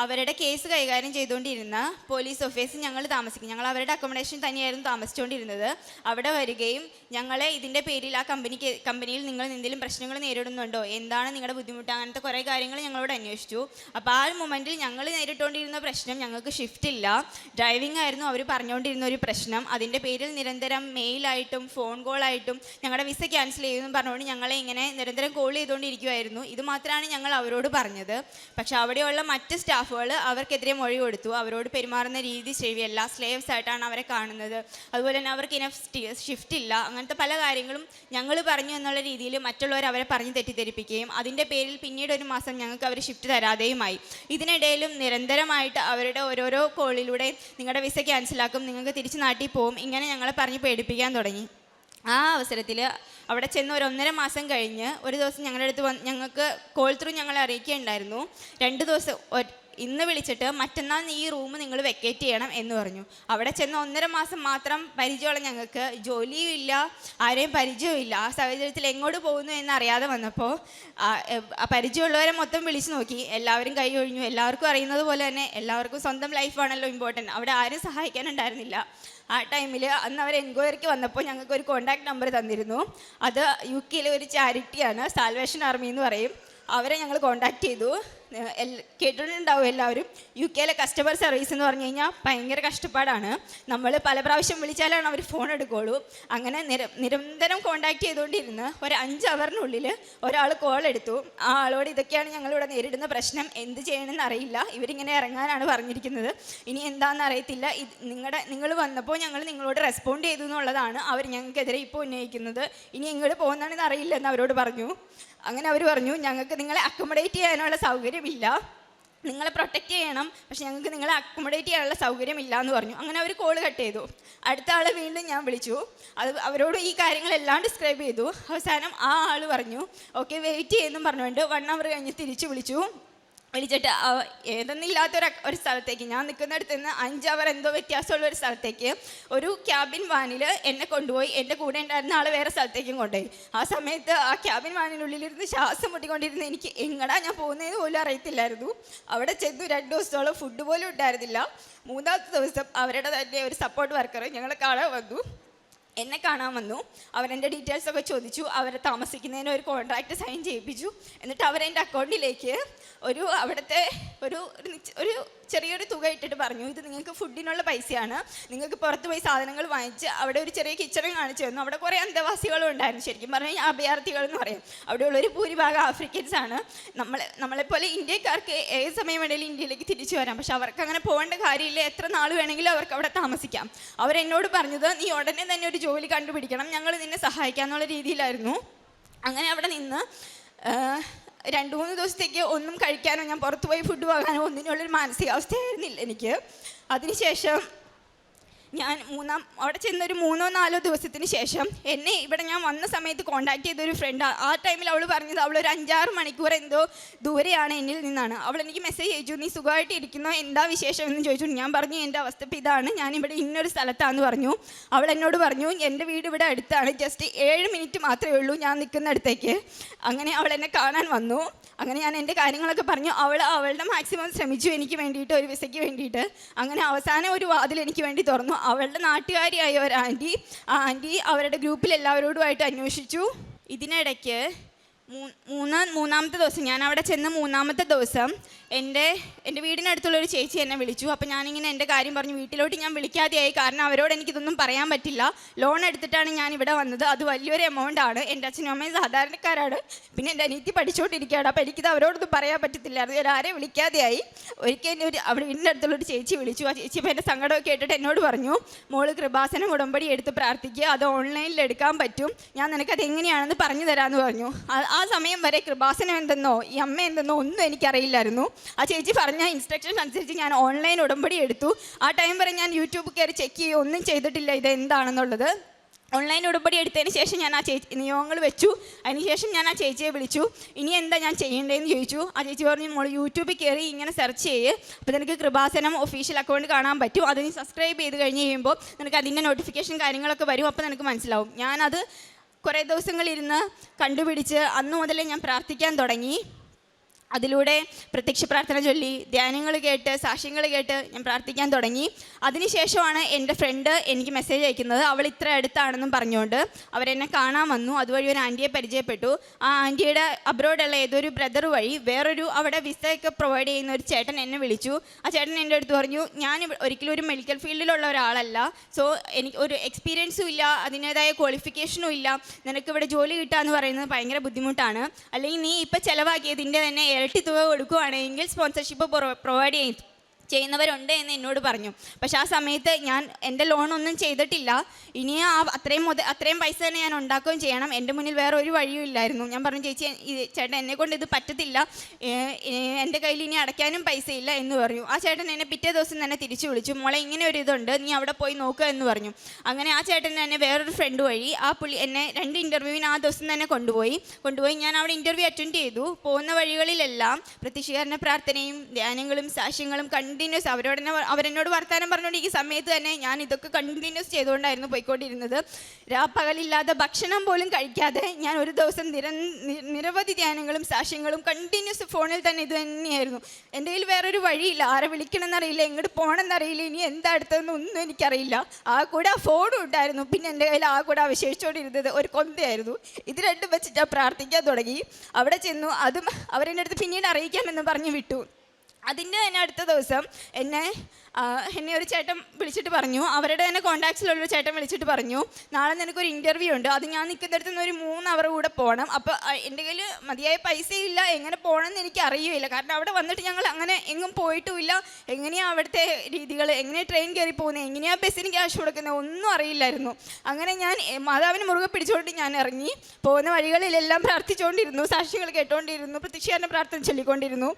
അവരുടെ കേസ് കൈകാര്യം ചെയ്തുകൊണ്ടിരുന്ന പോലീസ് ഓഫീസിൽ ഞങ്ങൾ താമസിക്കും. ഞങ്ങൾ അവരുടെ അക്കോമഡേഷൻ തന്നെയായിരുന്നു താമസിച്ചുകൊണ്ടിരുന്നത്. അവിടെ വരികയും ഞങ്ങളെ ഇതിൻ്റെ പേരിൽ ആ കമ്പനിയിൽ നിങ്ങൾ എന്തെങ്കിലും പ്രശ്നങ്ങൾ നേരിടുന്നുണ്ടോ, എന്താണ് നിങ്ങളുടെ ബുദ്ധിമുട്ട്, അങ്ങനത്തെ കുറേ കാര്യങ്ങൾ ഞങ്ങളോട് അന്വേഷിച്ചു. അപ്പോൾ ആ മൊമെൻറ്റിൽ ഞങ്ങൾ നേരിട്ടുകൊണ്ടിരുന്ന പ്രശ്നം ഞങ്ങൾക്ക് ഷിഫ്റ്റ് ഇല്ല, ഡ്രൈവിംഗ് ആയിരുന്നു അവർ പറഞ്ഞുകൊണ്ടിരുന്ന ഒരു പ്രശ്നം. അതിൻ്റെ പേരിൽ നിരന്തരം മെയിലായിട്ടും ഫോൺ കോളായിട്ടും ഞങ്ങളുടെ വിസ ക്യാൻസൽ ചെയ്യുമെന്ന് പറഞ്ഞുകൊണ്ട് ഞങ്ങളെ ഇങ്ങനെ നിരന്തരം കോൾ ചെയ്തുകൊണ്ടിരിക്കുമായിരുന്നു. ഇത് മാത്രമാണ് ഞങ്ങൾ അവരോട് പറഞ്ഞത്. പക്ഷെ അവിടെയുള്ള മറ്റ് സ്റ്റാഫുകൾ അവർക്കെതിരെ മൊഴി കൊടുത്തു. അവരോട് പെരുമാറുന്ന രീതി ശരിയല്ല, സ്ലേവ്സ് ആയിട്ടാണ് അവരെ കാണുന്നത്, അതുപോലെ തന്നെ അവർക്ക് ഇനഫ് ഷിഫ്റ്റ് ഇല്ല, അങ്ങനത്തെ പല കാര്യങ്ങളും ഞങ്ങൾ പറഞ്ഞു എന്നുള്ള രീതിയിൽ മറ്റുള്ളവർ അവരെ പറഞ്ഞ് തെറ്റിദ്ധരിപ്പിക്കുകയും അതിൻ്റെ പേരിൽ പിന്നീട് 1 മാസം ഞങ്ങൾക്ക് അവർ ഷിഫ്റ്റ് തരാതെയുമായി. ഇതിനിടയിലും നിരന്തരമായിട്ട് അവരുടെ ഓരോരോ കോളിലൂടെ നിങ്ങളുടെ വിസ ക്യാൻസലാക്കും, നിങ്ങൾക്ക് തിരിച്ച് നാട്ടിൽ പോകും, ഇങ്ങനെ ഞങ്ങളെ പറഞ്ഞ് പേടിപ്പിക്കാൻ തുടങ്ങി. ആ അവസരത്തിൽ അവിടെ ചെന്ന് 1.5 മാസം കഴിഞ്ഞ് ഒരു ദിവസം ഞങ്ങളുടെ അടുത്ത് ഞങ്ങൾക്ക് കോൾ ത്രൂ ഞങ്ങളെ അറിയിക്കുകയുണ്ടായിരുന്നു. 2 ദിവസം ഇന്ന് വിളിച്ചിട്ട് മറ്റന്നാൾ ഈ റൂം നിങ്ങൾ വെക്കേറ്റ് ചെയ്യണം എന്ന് പറഞ്ഞു. അവിടെ ചെന്ന് 1.5 മാസം മാത്രം പരിചയമുള്ള ഞങ്ങൾക്ക് ജോലിയും ഇല്ല, ആരെയും പരിചയവും ഇല്ല. ആ സാഹചര്യത്തിൽ എങ്ങോട്ട് പോകുന്നു എന്നറിയാതെ വന്നപ്പോൾ ആ പരിചയമുള്ളവരെ മൊത്തം വിളിച്ചു നോക്കി. എല്ലാവരും കൈ ഒഴിഞ്ഞു. എല്ലാവർക്കും അറിയുന്നത് പോലെ തന്നെ എല്ലാവർക്കും സ്വന്തം ലൈഫാണല്ലോ ഇമ്പോർട്ടൻറ്റ്. അവിടെ ആരും സഹായിക്കാനുണ്ടായിരുന്നില്ല. ആ ടൈമിൽ അന്ന് അവർ എൻക്വയറിക്ക് വന്നപ്പോൾ ഞങ്ങൾക്ക് ഒരു കോൺടാക്ട് നമ്പർ തന്നിരുന്നു. അത് UK-യിലെ ഒരു ചാരിറ്റിയാണ്, സാൽവേഷൻ ആർമി എന്ന് പറയും. അവരെ ഞങ്ങൾ കോൺടാക്ട് ചെയ്തു. കേട്ടിട്ടുണ്ടാവും എല്ലാവരും. UK-യിലെ കസ്റ്റമർ സർവീസ് എന്ന് പറഞ്ഞു കഴിഞ്ഞാൽ ഭയങ്കര കഷ്ടപ്പാടാണ്. നമ്മൾ പല പ്രാവശ്യം വിളിച്ചാലാണ് അവർ ഫോൺ എടുക്കുകയുള്ളൂ. അങ്ങനെ നിരന്തരം കോൺടാക്ട് ചെയ്തുകൊണ്ടിരുന്ന് ഒരു 5 അവറിനുള്ളിൽ ഒരാൾ കോൾ എടുത്തു. ആ ആളോട് ഇതൊക്കെയാണ് ഞങ്ങളിവിടെ നേരിടുന്ന പ്രശ്നം, എന്ത് ചെയ്യണമെന്ന് അറിയില്ല, ഇവരിങ്ങനെ ഇറങ്ങാനാണ് പറഞ്ഞിരിക്കുന്നത്, ഇനി എന്താണെന്ന് അറിയത്തില്ല, നിങ്ങൾ വന്നപ്പോൾ ഞങ്ങൾ നിങ്ങളോട് റെസ്പോണ്ട് ചെയ്തു എന്നുള്ളതാണ് അവർ ഞങ്ങൾക്കെതിരെ ഇപ്പോൾ ഉന്നയിക്കുന്നത്, ഇനി ഇങ്ങോട്ട് പോകുന്നതാണെന്ന് അറിയില്ല എന്ന് അവരോട് പറഞ്ഞു. അങ്ങനെ അവർ പറഞ്ഞു, ഞങ്ങൾക്ക് നിങ്ങളെ അക്കോമഡേറ്റ് ചെയ്യാനുള്ള സൗകര്യമില്ല, നിങ്ങളെ പ്രൊട്ടക്റ്റ് ചെയ്യണം, പക്ഷെ ഞങ്ങൾക്ക് നിങ്ങളെ അക്കോമഡേറ്റ് ചെയ്യാനുള്ള സൗകര്യമില്ല എന്ന് പറഞ്ഞു. അങ്ങനെ അവർ കോൾ കട്ട് ചെയ്തു. അടുത്ത ആൾ വീണ്ടും ഞാൻ വിളിച്ചു. അവരോട് ഈ കാര്യങ്ങളെല്ലാം ഡിസ്ക്രൈബ് ചെയ്തു. അവസാനം ആ ആൾ പറഞ്ഞു ഓക്കെ വെയിറ്റ് ചെയ്യുമെന്നും പറഞ്ഞുകൊണ്ട് 1 അവർ കഴിഞ്ഞ് തിരിച്ച് വിളിച്ചിട്ട് ഏതെന്നില്ലാത്തൊരു സ്ഥലത്തേക്ക്, ഞാൻ നിൽക്കുന്നിടത്ത് നിന്ന് 5 അവർ എന്തോ വ്യത്യാസമുള്ള ഒരു സ്ഥലത്തേക്ക് ഒരു ക്യാബിൻ വാനിൽ എന്നെ കൊണ്ടുപോയി. എൻ്റെ കൂടെ ഉണ്ടായിരുന്ന ആൾ വേറെ സ്ഥലത്തേക്കും കൊണ്ടുപോയി. ആ സമയത്ത് ആ ക്യാബിൻ വാനിനുള്ളിലിരുന്ന് ശ്വാസം മുട്ടിക്കൊണ്ടിരുന്ന എനിക്ക് എങ്ങടാ ഞാൻ പോകുന്നതെന്ന് പോലും അറിയത്തില്ലായിരുന്നു. അവിടെ ചെന്നു 2 ദിവസത്തോളം ഫുഡ് പോലും ഉണ്ടായിരുന്നില്ല. 3ാമത്തെ ദിവസം അവരുടെ തന്നെ ഒരു സപ്പോർട്ട് വർക്കർ ഞങ്ങളെ എന്നെ കാണാൻ വന്നു. അവരെൻ്റെ ഡീറ്റെയിൽസൊക്കെ ചോദിച്ചു. അവരെ താമസിക്കുന്നതിന് ഒരു കോൺട്രാക്റ്റ് സൈൻ ചെയ്യിപ്പിച്ചു. എന്നിട്ട് അവരെൻ്റെ അക്കൗണ്ടിലേക്ക് അവിടുത്തെ ഒരു ചെറിയൊരു തുക ഇട്ടിട്ട് പറഞ്ഞു, ഇത് നിങ്ങൾക്ക് ഫുഡിനുള്ള പൈസയാണ്, നിങ്ങൾക്ക് പുറത്ത് പോയി സാധനങ്ങൾ വാങ്ങിച്ച്. അവിടെ ഒരു ചെറിയ കിച്ചണും കാണിച്ചു തന്നു. അവിടെ കുറേ അന്തേവാസികളും ഉണ്ടായിരുന്നു. ശരിക്കും പറഞ്ഞാൽ അഭയാർത്ഥികൾ എന്ന് പറയും. അവിടെയുള്ളൊരു ഭൂരിഭാഗം ആഫ്രിക്കൻസ് ആണ്. നമ്മളെപ്പോലെ ഇന്ത്യക്കാർക്ക് ഏത് സമയം വേണമെങ്കിലും ഇന്ത്യയിലേക്ക് തിരിച്ചു വരാം. പക്ഷെ അവർക്ക് അങ്ങനെ പോകേണ്ട കാര്യമില്ല, എത്ര നാൾ വേണമെങ്കിലും അവർക്ക് അവിടെ താമസിക്കാം. അവരെന്നോട് പറഞ്ഞത് നീ ഉടനെ തന്നെ ഒരു ജോലി കണ്ടുപിടിക്കണം, ഞങ്ങൾ നിന്നെ സഹായിക്കാം എന്നുള്ള രീതിയിലായിരുന്നു. അങ്ങനെ അവിടെ നിന്ന് 2-3 ദിവസത്തേക്ക് ഒന്നും കഴിക്കാനോ ഞാൻ പുറത്ത് പോയി ഫുഡ് വാങ്ങാനോ ഒന്നിനുള്ളൊരു മാനസികാവസ്ഥയായിരുന്നില്ല എനിക്ക്. അതിനുശേഷം ഞാൻ അവിടെ ചെന്നൊരു 3-4 ദിവസത്തിന് ശേഷം എന്നെ ഇവിടെ ഞാൻ വന്ന സമയത്ത് കോൺടാക്ട് ചെയ്തൊരു ഫ്രണ്ട്, ആ ടൈമിൽ അവൾ പറഞ്ഞത് അവളൊരു 5-6 മണിക്കൂർ എന്തോ ദൂരെയാണ് എന്നിൽ നിന്നാണ്. അവൾ എനിക്ക് മെസ്സേജ് അയച്ചു, നീ സുഖമായിട്ട് ഇരിക്കുന്നോ, എന്താ വിശേഷം എന്ന് ചോദിച്ചു. ഞാൻ പറഞ്ഞു എൻ്റെ അവസ്ഥ ഇപ്പം ഇതാണ്, ഞാനിവിടെ ഇന്നൊരു സ്ഥലത്താണെന്ന് പറഞ്ഞു. അവൾ എന്നോട് പറഞ്ഞു എൻ്റെ വീട് ഇവിടെ അടുത്താണ്, ജസ്റ്റ് 7 മിനിറ്റ് മാത്രമേ ഉള്ളൂ ഞാൻ നിൽക്കുന്നിടത്തേക്ക്. അങ്ങനെ അവൾ എന്നെ കാണാൻ വന്നു. അങ്ങനെ ഞാൻ എൻ്റെ കാര്യങ്ങളൊക്കെ പറഞ്ഞു. അവൾ അവളുടെ മാക്സിമം ശ്രമിച്ചു എനിക്ക് വേണ്ടിയിട്ട്, ഒരു വിസയ്ക്ക് വേണ്ടിയിട്ട്. അങ്ങനെ അവസാനം ഒരു വാതിൽ എനിക്ക് വേണ്ടി തുറന്നു. അവളുടെ നാട്ടുകാരിയായ ഒരു ആൻറ്റി, ആ ആൻറ്റി അവരുടെ ഗ്രൂപ്പിൽ എല്ലാവരോടുമായിട്ട് അന്വേഷിച്ചു. ഇതിനിടയ്ക്ക് മൂന്നാമത്തെ ദിവസം, ഞാൻ അവിടെ ചെന്ന് 3-ാമത്തെ ദിവസം എൻ്റെ വീടിനടുത്തുള്ളൊരു ചേച്ചി എന്നെ വിളിച്ചു. അപ്പോൾ ഞാനിങ്ങനെ എൻ്റെ കാര്യം പറഞ്ഞു. വീട്ടിലോട്ട് ഞാൻ വിളിക്കാതെയായി, കാരണം അവരോട് എനിക്കിതൊന്നും പറയാൻ പറ്റില്ല. ലോൺ എടുത്തിട്ടാണ് ഞാൻ ഇവിടെ വന്നത്, അത് വലിയൊരു എമൗണ്ട് ആണ്. എൻ്റെ അച്ഛനും അമ്മയും സാധാരണക്കാരാണ്, പിന്നെ എൻ്റെ അനിയത്തി പഠിച്ചുകൊണ്ടിരിക്കുകയാണ്. അപ്പോൾ എനിക്കിത് അവരോടൊന്നും പറയാൻ പറ്റത്തില്ലായിരുന്നു. ഞാൻ ആരെയും വിളിക്കാതെയായി. ഒരിക്കൽ എന്നെ അവിടെ വീടിൻ്റെ അടുത്തുള്ളൊരു ചേച്ചി വിളിച്ചു. ആ ചേച്ചി ഇപ്പോൾ എൻ്റെ സങ്കടമൊക്കെ കേട്ടിട്ട് എന്നോട് പറഞ്ഞു, മോള് കൃപാസനം ഉടമ്പടി എടുത്ത് പ്രാർത്ഥിക്കുക, അത് ഓൺലൈനിൽ എടുക്കാൻ പറ്റും, ഞാൻ നിനക്കത് എങ്ങനെയാണെന്ന് പറഞ്ഞു തരാമെന്ന് പറഞ്ഞു. ആ സമയം വരെ കൃപാസനം എന്തെന്നോ ഈ അമ്മ എന്തെന്നോ ഒന്നും എനിക്കറിയില്ലായിരുന്നു. ആ ചേച്ചി പറഞ്ഞ ഇൻസ്ട്രക്ഷൻസ് അനുസരിച്ച് ഞാൻ ഓൺലൈൻ ഉടമ്പടി എടുത്തു. ആ ടൈം വരെ ഞാൻ യൂട്യൂബ് കയറി ചെക്ക് ചെയ്യുക ഒന്നും ചെയ്തിട്ടില്ല ഇത് എന്താണെന്നുള്ളത്. ഓൺലൈൻ ഉടമ്പടി എടുത്തതിന് ശേഷം ഞാൻ ആ ചേച്ചി നിയമങ്ങൾ വെച്ചു. അതിനുശേഷം ഞാൻ ആ ചേച്ചിയെ വിളിച്ചു. ഇനി എന്താ ഞാൻ ചെയ്യേണ്ടതെന്ന് ചോദിച്ചു. ആ ചേച്ചി പറഞ്ഞു, മോൾ യൂട്യൂബിൽ കയറി ഇങ്ങനെ സെർച്ച് ചെയ്യ്, അപ്പോൾ നിനക്ക് കൃപാസനം ഒഫീഷ്യൽ അക്കൗണ്ട് കാണാൻ പറ്റും. അത് നീ സബ്സ്ക്രൈബ് ചെയ്ത് കഴിഞ്ഞ് കഴിയുമ്പോൾ നിനക്ക് അതിൻ്റെ നോട്ടിഫിക്കേഷൻ കാര്യങ്ങളൊക്കെ വരും, അപ്പോൾ നിനക്ക് മനസ്സിലാവും. ഞാനത് കുറേ ദിവസങ്ങളിരുന്ന് കണ്ടുപിടിച്ച് അന്ന് മുതലേ ഞാൻ പ്രാർത്ഥിക്കാൻ തുടങ്ങി. അതിലൂടെ പ്രത്യക്ഷ പ്രാർത്ഥന ചൊല്ലി, ധ്യാനങ്ങൾ കേട്ട്, സാക്ഷ്യങ്ങൾ കേട്ട് ഞാൻ പ്രാർത്ഥിക്കാൻ തുടങ്ങി. അതിനുശേഷമാണ് എൻ്റെ ഫ്രണ്ട് എനിക്ക് മെസ്സേജ് അയക്കുന്നത്, അവൾ ഇത്ര അടുത്താണെന്നും പറഞ്ഞുകൊണ്ട്. അവരെന്നെ കാണാൻ വന്നു. അതുവഴി ഒരു ആൻറ്റിയെ പരിചയപ്പെട്ടു. ആ ആൻറ്റിയുടെ അബ്രോഡുള്ള ഏതൊരു ബ്രദർ വഴി വേറൊരു അവിടെ വിസയൊക്കെ പ്രൊവൈഡ് ചെയ്യുന്ന ഒരു ചേട്ടൻ എന്നെ വിളിച്ചു. ആ ചേട്ടൻ എൻ്റെ അടുത്ത് പറഞ്ഞു, ഞാൻ ഒരിക്കലും ഒരു മെഡിക്കൽ ഫീൽഡിലുള്ള ഒരാളല്ല, സോ എനിക്ക് ഒരു എക്സ്പീരിയൻസും ഇല്ല, അതിൻ്റേതായ ക്വാളിഫിക്കേഷനും ഇല്ല, നിനക്കിവിടെ ജോലി കിട്ടുക എന്ന് പറയുന്നത് ഭയങ്കര ബുദ്ധിമുട്ടാണ്. അല്ലെങ്കിൽ നീ ഇപ്പം ചിലവാക്കിയതിൻ്റെ തന്നെ ഇരട്ടി തുക കൊടുക്കുകയാണെങ്കിൽ സ്പോൺസർഷിപ്പ് പ്രൊവൈഡ് ചെയ്യുന്നവരുണ്ട് എന്ന് എന്നോട് പറഞ്ഞു. പക്ഷെ ആ സമയത്ത് ഞാൻ എൻ്റെ ലോണൊന്നും ചെയ്തിട്ടില്ല. ഇനി അത്രയും പൈസ തന്നെ ഞാൻ ഉണ്ടാക്കുകയും ചെയ്യണം. എൻ്റെ മുന്നിൽ വേറെ ഒരു വഴിയും ഇല്ലായിരുന്നു. ഞാൻ പറഞ്ഞു, ചേച്ചി ചേട്ടൻ എന്നെക്കൊണ്ട് ഇത് പറ്റത്തില്ല, എൻ്റെ കയ്യിൽ ഇനി അടയ്ക്കാനും പൈസയില്ല എന്ന് പറഞ്ഞു. ആ ചേട്ടൻ എന്നെ പിറ്റേ ദിവസം തന്നെ തിരിച്ചു വിളിച്ചു. മോളെ ഇങ്ങനെ ഒരു ഇതുണ്ട്, നീ അവിടെ പോയി നോക്കുക എന്ന് പറഞ്ഞു. അങ്ങനെ ആ ചേട്ടൻ തന്നെ വേറൊരു ഫ്രണ്ട് വഴി ആ പുള്ളി എന്നെ 2 ഇൻ്റർവ്യൂവിന് ആ ദിവസം തന്നെ കൊണ്ടുപോയി. ഞാൻ അവിടെ ഇൻ്റർവ്യൂ അറ്റൻഡ് ചെയ്തു. പോകുന്ന വഴികളിലെല്ലാം പ്രത്യക്ഷീകരണ പ്രാർത്ഥനയും ധ്യാനങ്ങളും സാക്ഷ്യങ്ങളും കണ്ടിന്യൂസ് അവരെന്നോട് വർത്താനം പറഞ്ഞുകൊണ്ടിരിക്കുന്ന സമയത്ത് തന്നെ ഞാൻ ഇതൊക്കെ കണ്ടിന്യൂസ് ചെയ്തുകൊണ്ടായിരുന്നു പോയിക്കൊണ്ടിരുന്നത്. പകലില്ലാതെ ഭക്ഷണം പോലും കഴിക്കാതെ ഞാൻ ഒരു ദിവസം നിരവധി ധ്യാനങ്ങളും സാക്ഷ്യങ്ങളും കണ്ടിന്യൂസ് ഫോണിൽ തന്നെ ഇത് തന്നെയായിരുന്നു. എൻ്റെ കയ്യിൽ വേറൊരു വഴിയില്ല, ആരെ വിളിക്കണമെന്നറിയില്ല, എങ്ങോട്ട് പോകണമെന്നറിയില്ല, ഇനി എന്താ അടുത്തതെന്ന് ഒന്നും എനിക്കറിയില്ല. ആ കൂടെ ഫോണും ഉണ്ടായിരുന്നു, പിന്നെ എൻ്റെ കയ്യിൽ ആ കൂടെ അവശേഷിച്ചുകൊണ്ടിരുന്നത് ഒരു കൊന്തയായിരുന്നു. ഇത് രണ്ടും വെച്ചിട്ട് ഞാൻ പ്രാർത്ഥിക്കാൻ തുടങ്ങി. അവിടെ ചെന്നു, അതും അവരെൻ്റെ അടുത്ത് പിന്നീട് അറിയിക്കാമെന്ന് പറഞ്ഞ് വിട്ടു. അതിൻ്റെ തന്നെ അടുത്ത ദിവസം എന്നെ ഒരു ചേട്ടൻ വിളിച്ചിട്ട് പറഞ്ഞു, അവരുടെ തന്നെ കോൺടാക്ട്സിലുള്ളൊരു ചേട്ടൻ വിളിച്ചിട്ട് പറഞ്ഞു, നാളെ നിനക്കൊരു ഇൻ്റർവ്യൂ ഉണ്ട്, അത് ഞാൻ നിൽക്കുന്നിടത്ത് നിന്ന് ഒരു 3 അവർ കൂടെ പോകണം. അപ്പോൾ എൻ്റെ കയ്യിൽ മതിയായ പൈസയില്ല, എങ്ങനെ പോകണമെന്ന് എനിക്ക് അറിയില്ല, കാരണം അവിടെ വന്നിട്ട് ഞങ്ങൾ അങ്ങനെ എങ്ങും പോയിട്ടുമില്ല. എങ്ങനെയാണ് അവിടുത്തെ രീതികൾ, എങ്ങനെ ട്രെയിൻ കയറി പോകുന്നത്, എങ്ങനെയാണ് ബസ്സിന് ക്യാഷ് കൊടുക്കുന്നത്, ഒന്നും അറിയില്ലായിരുന്നു. അങ്ങനെ ഞാൻ മാതാവിനെ മുറുകെ പിടിച്ചുകൊണ്ട് ഞാൻ ഇറങ്ങി. പോകുന്ന വഴികളിലെല്ലാം പ്രാർത്ഥിച്ചുകൊണ്ടിരുന്നു, സാക്ഷികൾ കേട്ടുകൊണ്ടിരുന്നു, പ്രത്യക്ഷീകരണ പ്രാർത്ഥന ചൊല്ലിക്കൊണ്ടിരുന്നു.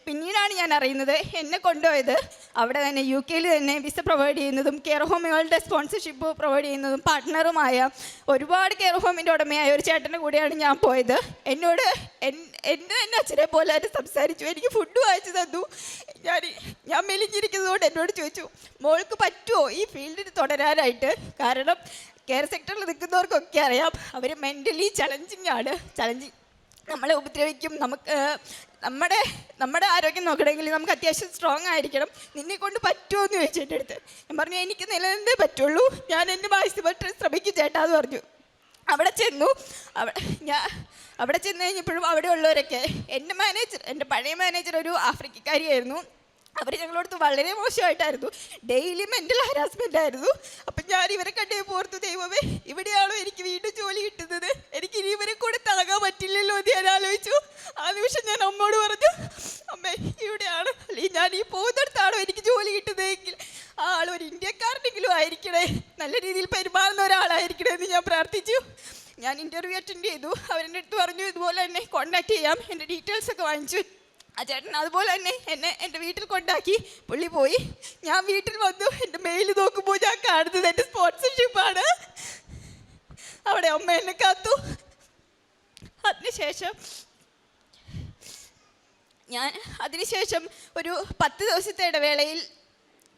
പിന്നീടാണ് ഞാൻ അറിയുന്നത് എന്നെ കൊണ്ടുപോയത് അവിടെ തന്നെ UK തന്നെ വിസ പ്രൊവൈഡ് ചെയ്യുന്നതും കെയർ ഹോമുകളുടെ സ്പോൺസർഷിപ്പ് പ്രൊവൈഡ് ചെയ്യുന്നതും പാർട്ട്ണറുമായ ഒരുപാട് കെയർ ഹോമിൻ്റെ ഉടമയായ ഒരു ചേട്ടൻ്റെ കൂടെയാണ് ഞാൻ പോയത്. എന്നോട് എൻ്റെ തന്നെ അച്ഛനെ പോലെ ആയിട്ട് സംസാരിച്ചു, എനിക്ക് ഫുഡ് വാങ്ങിച്ചു തന്നു. ഞാൻ മെലിഞ്ഞിരിക്കുന്നതുകൊണ്ട് എന്നോട് ചോദിച്ചു, മോൾക്ക് പറ്റുമോ ഈ ഫീൽഡിൽ തുടരാനായിട്ട്? കാരണം കെയർ സെക്ടറിൽ നിൽക്കുന്നവർക്കൊക്കെ അറിയാം, അവർ മെൻ്റലി ചലഞ്ചിങ് ആണ്, നമ്മളെ ഉപദ്രവിക്കും. നമ്മുടെ ആരോഗ്യം നോക്കണമെങ്കിൽ നമുക്ക് അത്യാവശ്യം സ്ട്രോങ് ആയിരിക്കണം, നിന്നെ കൊണ്ട് പറ്റുമോ എന്ന് ചോദിച്ചു എൻ്റെ അടുത്ത്. ഞാൻ പറഞ്ഞു, എനിക്ക് നിലനിന്നേ പറ്റുള്ളൂ, ഞാൻ എൻ്റെ മാക്സിമം ശ്രമിക്കും ചേട്ടാ എന്ന് പറഞ്ഞു. അവിടെ ചെന്നു കഴിഞ്ഞപ്പോഴും അവിടെ ഉള്ളവരൊക്കെ എൻ്റെ പഴയ മാനേജർ ഒരു ആഫ്രിക്കക്കാരിയായിരുന്നു. അവർ ഞങ്ങളോടത്ത് വളരെ മോശമായിട്ടായിരുന്നു, ഡെയിലി മെൻ്റൽ ഹരാസ്മെൻ്റ് ആയിരുന്നു. അപ്പം ഞാൻ ഇവരെ കണ്ടേ പോർത്തു, ദൈവമേ ഇവിടെയാണോ എനിക്ക് വീണ്ടും ജോലി കിട്ടുന്നത്, എനിക്ക് ഇനി ഇവരെ കൂടെ താങ്ങാൻ പറ്റില്ലല്ലോ എന്ന് ഞാൻ ആലോചിച്ചു. ആ നിമിഷം ഞാൻ അമ്മയോട് പറഞ്ഞു, അമ്മേ ഇവിടെയാണ്, അല്ലെങ്കിൽ ഞാൻ ഈ പോകുന്നിടത്താണോ എനിക്ക് ജോലി കിട്ടുന്നതെങ്കിൽ ആ ആൾ ഒരു ഇന്ത്യക്കാരനെങ്കിലും ആയിരിക്കണേ, നല്ല രീതിയിൽ പെരുമാറുന്ന ഒരാളായിരിക്കണേ എന്ന് ഞാൻ പ്രാർത്ഥിച്ചു. ഞാൻ ഇൻ്റർവ്യൂ അറ്റൻഡ് ചെയ്തു. അവരെൻ്റെ അടുത്ത് പറഞ്ഞു, ഇതുപോലെ എന്നെ കോൺടാക്ട് ചെയ്യാം, എൻ്റെ ഡീറ്റെയിൽസൊക്കെ വാങ്ങിച്ചു. ആ ചേട്ടൻ അതുപോലെ തന്നെ എന്നെ എൻ്റെ വീട്ടിൽ കൊണ്ടാക്കി പുള്ളി പോയി. ഞാൻ വീട്ടിൽ വന്നു. എൻ്റെ മെയിൽ നോക്കുമ്പോൾ ഞാൻ കാണുന്നത് എൻ്റെ സ്പോൺസർഷിപ്പാണ്. അവിടെ അമ്മ എന്നെ കാത്തു. അതിനുശേഷം ഒരു 10 ദിവസത്തെ ഇടവേളയിൽ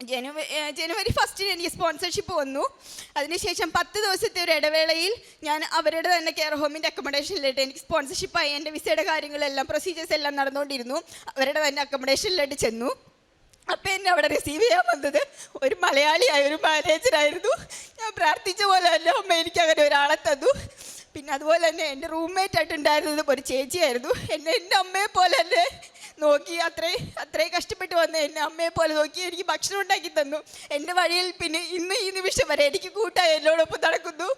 ജനുവരി 1 എനിക്ക് സ്പോൺസർഷിപ്പ് വന്നു. അതിനുശേഷം 10 ദിവസത്തെ ഒരു ഇടവേളയിൽ ഞാൻ അവരുടെ തന്നെ കെയർ ഹോമിൻ്റെ അക്കോമഡേഷനിലായിട്ട് എനിക്ക് സ്പോൺസർഷിപ്പായി. എൻ്റെ വിസയുടെ കാര്യങ്ങളെല്ലാം പ്രൊസീജിയേഴ്സ് എല്ലാം നടന്നുകൊണ്ടിരുന്നു. അവരുടെ തന്നെ അക്കോമഡേഷനിലായിട്ട് ചെന്നു. അപ്പം എന്നെ അവിടെ റിസീവ് ചെയ്യാൻ വന്നത് ഒരു മലയാളിയായ ഒരു മാനേജറായിരുന്നു. ഞാൻ പ്രാർത്ഥിച്ച പോലെ തന്നെ അമ്മ എനിക്ക് അങ്ങനെ ഒരാളെ തന്നു. പിന്നെ അതുപോലെ തന്നെ എൻ്റെ റൂംമേറ്റായിട്ടുണ്ടായിരുന്നത് ഒരു ചേച്ചിയായിരുന്നു. എൻ്റെ അമ്മയെ പോലെ തന്നെ നോക്കി, അത്രയും കഷ്ടപ്പെട്ട് വന്ന് എന്നെ അമ്മയെ പോലെ നോക്കി എനിക്ക് ഭക്ഷണം ഉണ്ടാക്കി തന്നു. എൻ്റെ വഴിയിൽ പിന്നെ ഇന്ന് ഈ നിമിഷം വരെ എനിക്ക് കൂട്ടായി എന്നോടൊപ്പം നടക്കുന്നു.